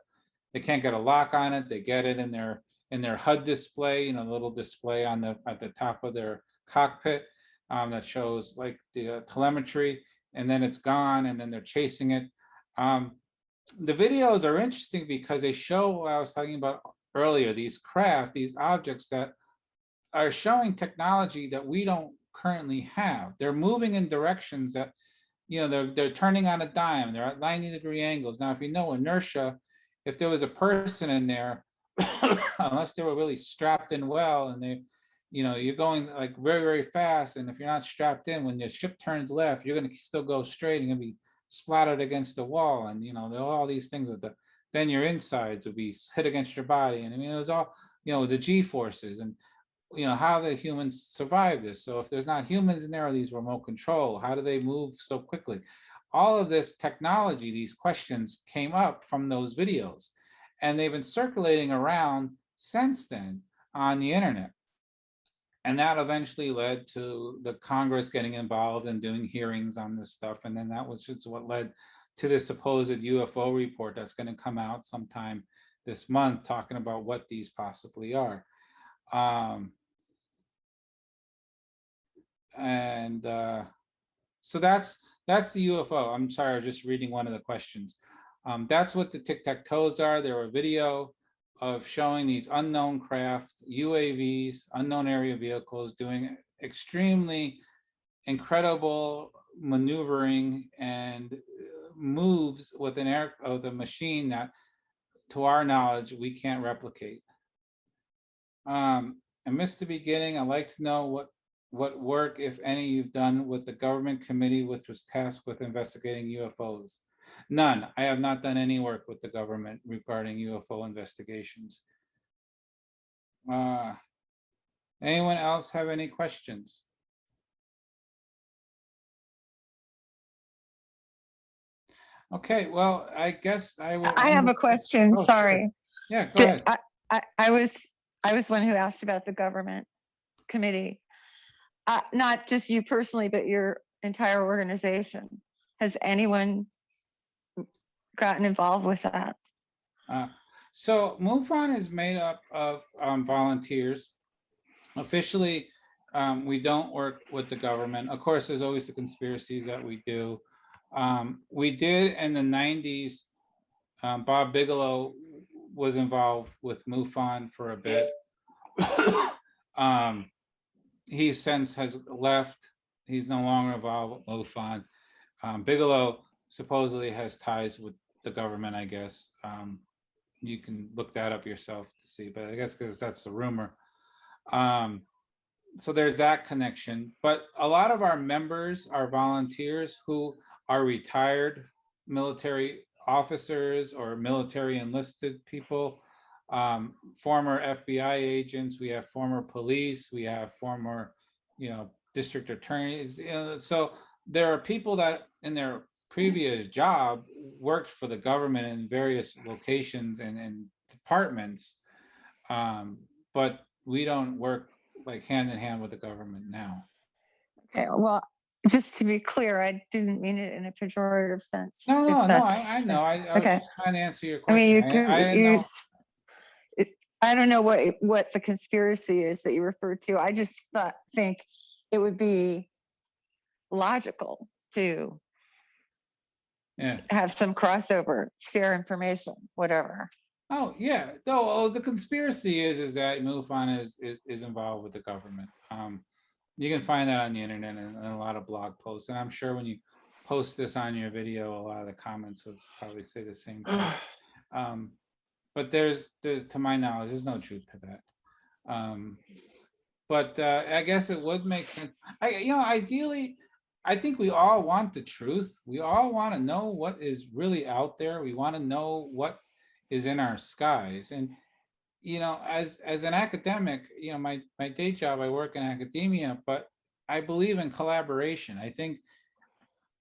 S1: lock on it. They get it in their HUD display, the little display at the top of their cockpit that shows like the telemetry, and then it's gone, and then they're chasing it. The videos are interesting because they show what I was talking about earlier, these objects that are showing technology that we don't currently have. They're moving in directions that, they're turning on a dime. They're at 90-degree angles. Now, if you know inertia, if there was a person in there, unless they were really strapped in well, and you're going like very, very fast, and if you're not strapped in, when your ship turns left, you're going to still go straight and you're going to be splattered against the wall, and there are all these things then your insides will be hit against your body, and it was the G-forces and, how the humans survive this. So if there's not humans in there, or these remote control, how do they move so quickly? All of this technology, these questions came up from those videos, and they've been circulating around since then on the internet. And that eventually led to the Congress getting involved and doing hearings on this stuff. And then that was just what led to the supposed UFO report that's going to come out sometime this month, talking about what these possibly are. So that's the UFO. I'm sorry, I'm just reading one of the questions. That's what the tic-tac-toes are. There were a video of showing these unknown craft, UAVs, unknown area vehicles, doing extremely incredible maneuvering and moves with a machine that, to our knowledge, we can't replicate. I missed the beginning. I'd like to know what work, if any, you've done with the government committee which was tasked with investigating UFOs. None. I have not done any work with the government regarding UFO investigations. Anyone else have any questions? Okay, well, I guess I will.
S5: I have a question.
S1: Oh, sure.
S5: Sorry.
S1: Yeah, go ahead.
S5: I was one who asked about the government committee. Not just you personally, but your entire organization. Has anyone gotten involved with that?
S1: So MUFON is made up of volunteers. Officially, we don't work with the government. Of course, there's always the conspiracies that we do. We did in the 90s. Bob Bigelow was involved with MUFON for a bit. He since has left. He's no longer involved with MUFON. Bigelow supposedly has ties with the government, I guess. You can look that up yourself to see, but I guess because that's the rumor. So there's that connection. But a lot of our members are volunteers who are retired military officers or military enlisted people, former FBI agents. We have former police. We have former, district attorneys. So there are people that in their previous job worked for the government in various locations and departments, but we don't work like hand in hand with the government now.
S5: Okay, well, just to be clear, I didn't mean it in a pejorative sense.
S1: No, I know. I was
S5: okay.
S1: just trying to answer your
S5: I
S1: question.
S5: mean, I don't know what the conspiracy is that you referred to. I just think it would be logical to have some crossover, share information, whatever.
S1: Oh yeah. No, the conspiracy is that MUFON is involved with the government. You can find that on the internet and a lot of blog posts. And I'm sure when you post this on your video, a lot of the comments will probably say the same thing. But there's to my knowledge, there's no truth to that. But I guess it would make sense. Ideally, I think we all want the truth. We all want to know what is really out there. We want to know what is in our skies. And as an academic, my day job, I work in academia, but I believe in collaboration. I think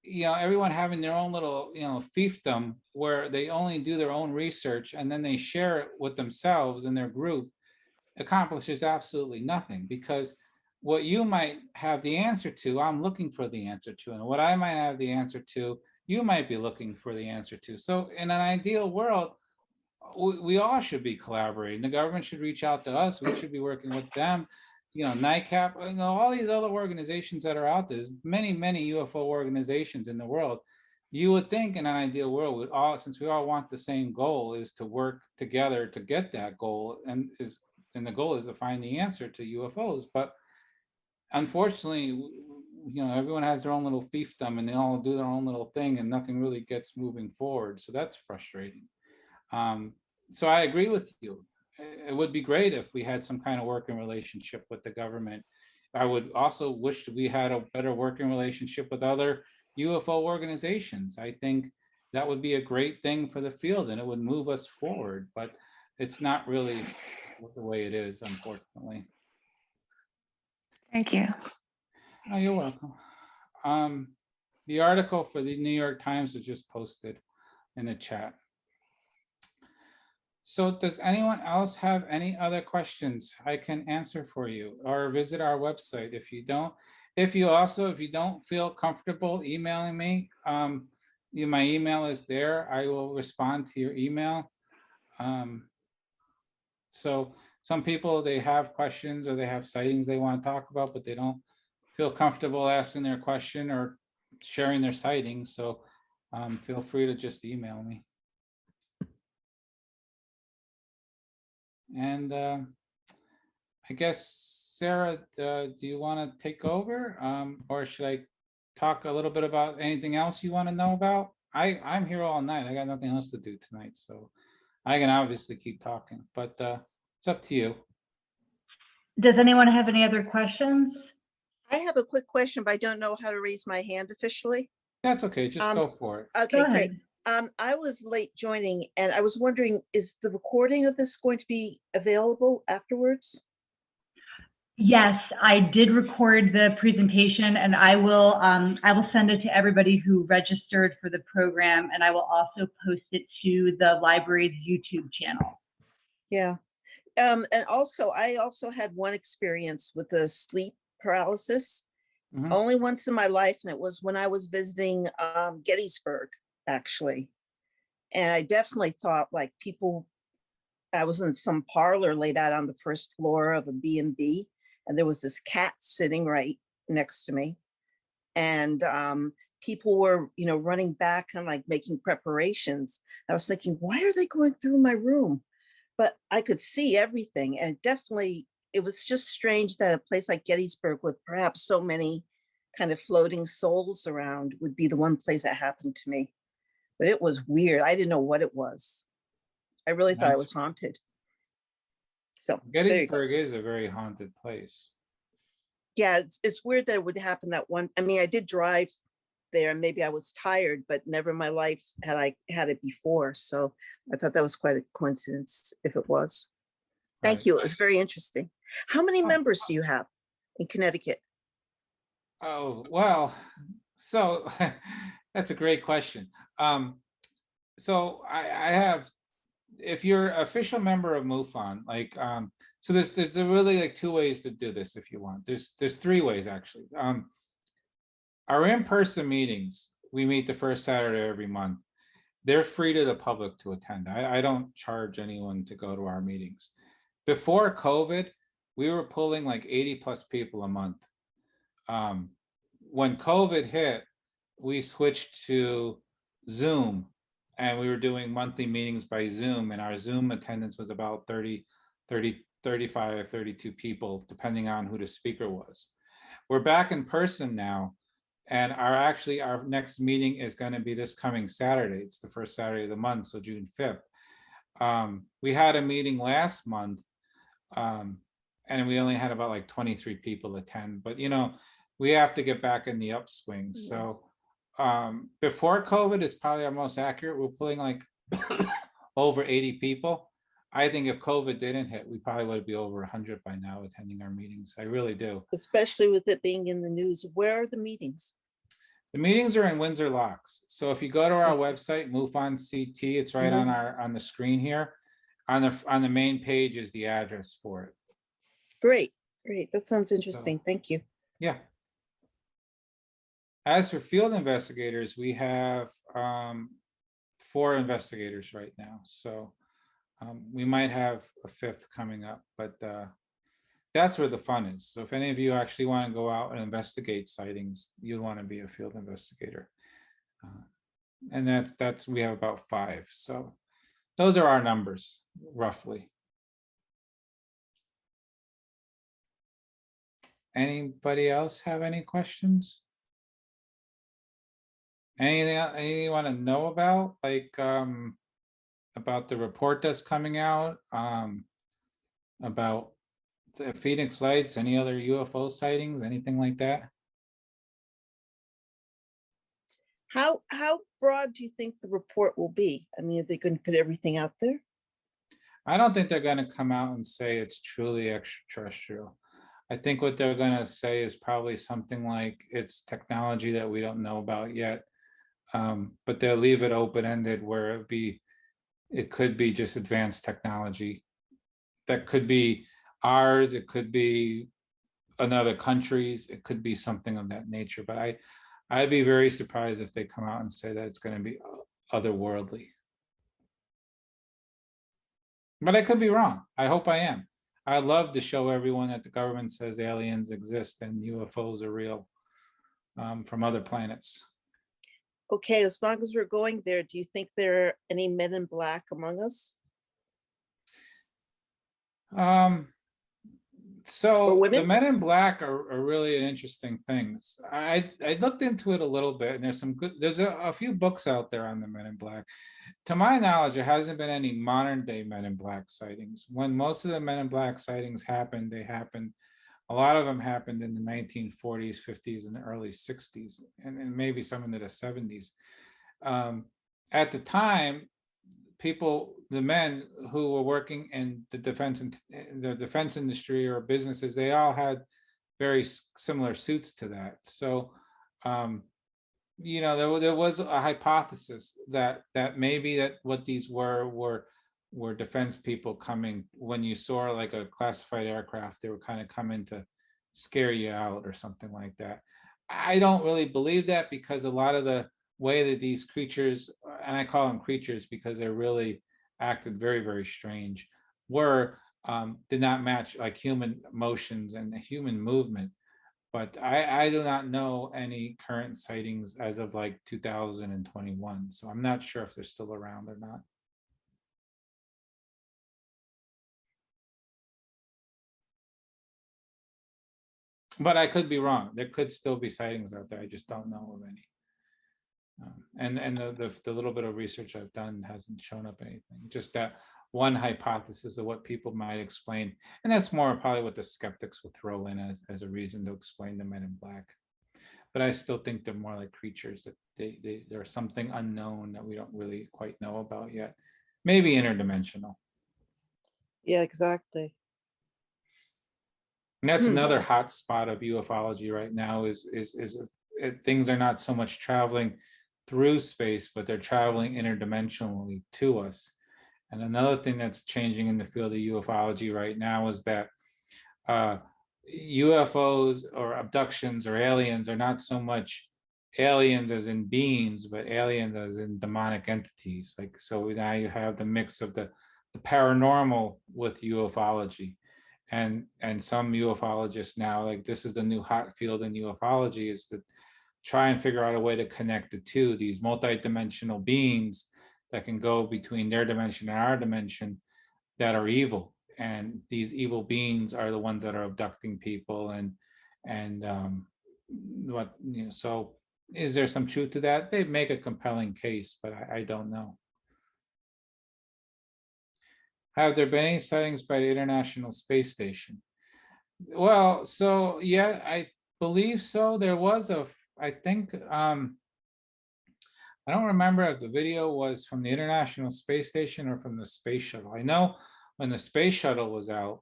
S1: everyone having their own little fiefdom where they only do their own research and then they share it with themselves and their group accomplishes absolutely nothing, because what you might have the answer to, I'm looking for the answer to, and what I might have the answer to, you might be looking for the answer to. So in an ideal world, we all should be collaborating. The government should reach out to us. We should be working with them. NICAP, all these other organizations that are out there. There's many, many UFO organizations in the world. You would think in an ideal world, since we all want the same goal, is to work together to get that goal, and the goal is to find the answer to UFOs. But unfortunately, everyone has their own little fiefdom, and they all do their own little thing, and nothing really gets moving forward. So that's frustrating. So I agree with you. It would be great if we had some kind of working relationship with the government. I would also wish that we had a better working relationship with other UFO organizations. I think that would be a great thing for the field, and it would move us forward. But it's not really the way it is, unfortunately.
S5: Thank you.
S1: Oh, you're welcome. The article for the New York Times was just posted in the chat. So does anyone else have any other questions I can answer for you, or visit our website? If you don't feel comfortable emailing me, my email is there. I will respond to your email. So some people, they have questions or they have sightings they want to talk about, but they don't feel comfortable asking their question or sharing their sightings. So feel free to just email me. And I guess, Sarah, do you want to take over, or should I talk a little bit about anything else you want to know about? I'm here all night. I got nothing else to do tonight, so I can obviously keep talking, but it's up to you.
S8: Does anyone have any other questions?
S9: I have a quick question, but I don't know how to raise my hand officially.
S1: That's okay. Just go for it.
S9: Okay,
S8: Go
S9: great.
S8: ahead.
S9: I was late joining and I was wondering, is the recording of this going to be available afterwards?
S8: Yes, I did record the presentation, and I will send it to everybody who registered for the program, and I will also post it to the library's YouTube channel.
S9: Yeah. And also, I also had one experience with the sleep paralysis, only once in my life, and it was when I was visiting Gettysburg, actually. And I definitely thought like people, I was in some parlor laid out on the first floor of a B&B, and there was this cat sitting right next to me. And people were, running back and like making preparations. I was thinking, why are they going through my room? But I could see everything. And definitely, it was just strange that a place like Gettysburg with perhaps so many kind of floating souls around would be the one place that happened to me. But it was weird. I didn't know what it was. I really thought I was haunted. So
S1: Gettysburg is a very haunted place.
S9: Yeah, it's weird that it would happen that one. I mean, I did drive there and maybe I was tired, but never in my life had I had it before. So I thought that was quite a coincidence if it was. Thank you. It was very interesting. How many members do you have in Connecticut?
S1: Oh, well, so that's a great question. So I have, if you're an official member of MUFON, like, so there's a really like two ways to do this if you want. There's three ways actually. Our in-person meetings, we meet the first Saturday every month. They're free to the public to attend. I don't charge anyone to go to our meetings. Before COVID, we were pulling like 80 plus people a month. When COVID hit, we switched to Zoom, and we were doing monthly meetings by Zoom, and our Zoom attendance was about 35, 32 people, depending on who the speaker was. We're back in person now, and our next meeting is going to be this coming Saturday. It's the first Saturday of the month, so June 5th. We had a meeting last month, and we only had about like 23 people attend, but we have to get back in the upswing. So before COVID is probably our most accurate. We're pulling like over 80 people. I think if COVID didn't hit, we probably would be over 100 by now attending our meetings. I really do.
S9: Especially with it being in the news. Where are the meetings?
S1: The meetings are in Windsor Locks. So if you go to our website, MUFON CT, it's right on the screen here. On the main page is the address for it.
S9: Great. That sounds interesting. Thank you.
S1: Yeah. As for field investigators, we have 4 investigators right now. So we might have a 5th coming up, but that's where the fun is. So if any of you actually want to go out and investigate sightings, you'd want to be a field investigator. And that's we have about 5. So those are our numbers, roughly. Anybody else have any questions? Anything you want to know about, like about the report that's coming out, about the Phoenix Lights, any other UFO sightings, anything like that?
S9: How broad do you think the report will be? I mean, are they going to put everything out there?
S1: I don't think they're going to come out and say it's truly extraterrestrial. I think what they're going to say is probably something like it's technology that we don't know about yet, but they'll leave it open-ended where it could be just advanced technology that could be ours, it could be another country's, it could be something of that nature. But I'd be very surprised if they come out and say that it's going to be otherworldly. But I could be wrong. I hope I am. I'd love to show everyone that the government says aliens exist and UFOs are real from other planets.
S9: Okay, as long as we're going there, do you think there are any men in black among us?
S1: So
S9: women?
S1: the men in black are really an interesting things. I looked into it a little bit, and there's a few books out there on the men in black. To my knowledge, there hasn't been any modern day men in black sightings. When most of the men in black sightings happened, a lot of them happened in the 1940s, 50s, and the early 60s, and maybe some into the 70s. At the time, the men who were working in the defense industry or businesses, they all had very similar suits to that. So, there was a hypothesis that maybe that what these were defense people coming. When you saw like a classified aircraft, they were kind of coming to scare you out or something like that. I don't really believe that, because a lot of the way that these creatures, and I call them creatures because they really acted very, very strange, did not match like human emotions and the human movement. But I do not know any current sightings as of like 2021. So I'm not sure if they're still around or not. But I could be wrong. There could still be sightings out there. I just don't know of any. And the little bit of research I've done hasn't shown up anything. Just that one hypothesis of what people might explain. And that's more probably what the skeptics will throw in as a reason to explain the men in black. But I still think they're more like creatures, that they're something unknown that we don't really quite know about yet. Maybe interdimensional.
S9: Yeah, exactly.
S1: And that's another hot spot of ufology right now is things are not so much traveling through space, but they're traveling interdimensionally to us. And another thing that's changing in the field of ufology right now is that UFOs or abductions or aliens are not so much aliens as in beings, but aliens as in demonic entities. Like, so now you have the mix of the paranormal with ufology. And some ufologists now, like, this is the new hot field in ufology, is to try and figure out a way to connect the two, these multidimensional beings that can go between their dimension and our dimension, that are evil. And these evil beings are the ones that are abducting people. So is there some truth to that? They make a compelling case, but I don't know. Have there been any sightings by the International Space Station? Well, so yeah, I believe so. There was I think, I don't remember if the video was from the International Space Station or from the Space Shuttle. I know when the Space Shuttle was out,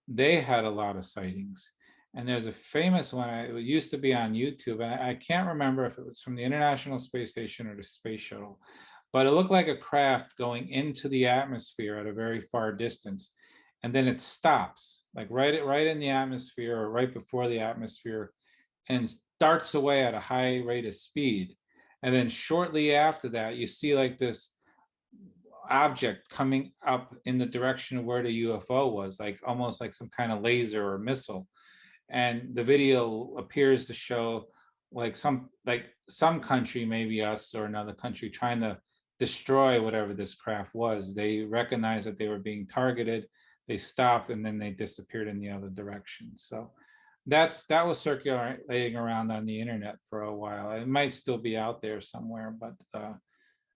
S1: they had a lot of sightings. And there's a famous one, it used to be on YouTube, and I can't remember if it was from the International Space Station or the Space Shuttle, but it looked like a craft going into the atmosphere at a very far distance. And then it stops, like right in the atmosphere or right before the atmosphere, and darts away at a high rate of speed. And then shortly after that, you see like this object coming up in the direction of where the UFO was, like almost like some kind of laser or missile. And the video appears to show like some country, maybe us or another country, trying to destroy whatever this craft was. They recognized that they were being targeted, they stopped, and then they disappeared in the other direction. So that was circulating around on the internet for a while. It might still be out there somewhere, but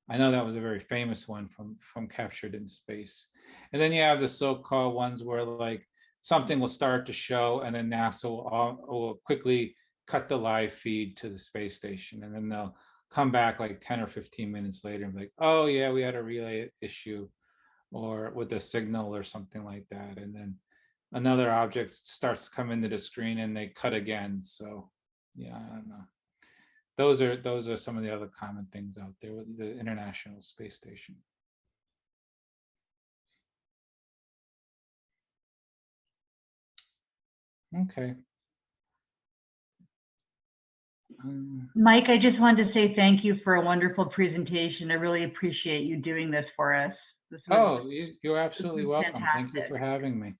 S1: I know that was a very famous one from captured in space. And then you have the so-called ones where like something will start to show, and then NASA will quickly cut the live feed to the space station, and then they'll come back like 10 or 15 minutes later and be like, oh yeah, we had a relay issue. or with a signal or something like that. And then another object starts to come into the screen and they cut again. So yeah, I don't know. Those are some of the other common things out there with the International Space Station. Okay.
S8: Mike, I just wanted to say thank you for a wonderful presentation. I really appreciate you doing this for us. This was
S1: you're absolutely welcome. Thank you
S8: fantastic.
S1: for having me.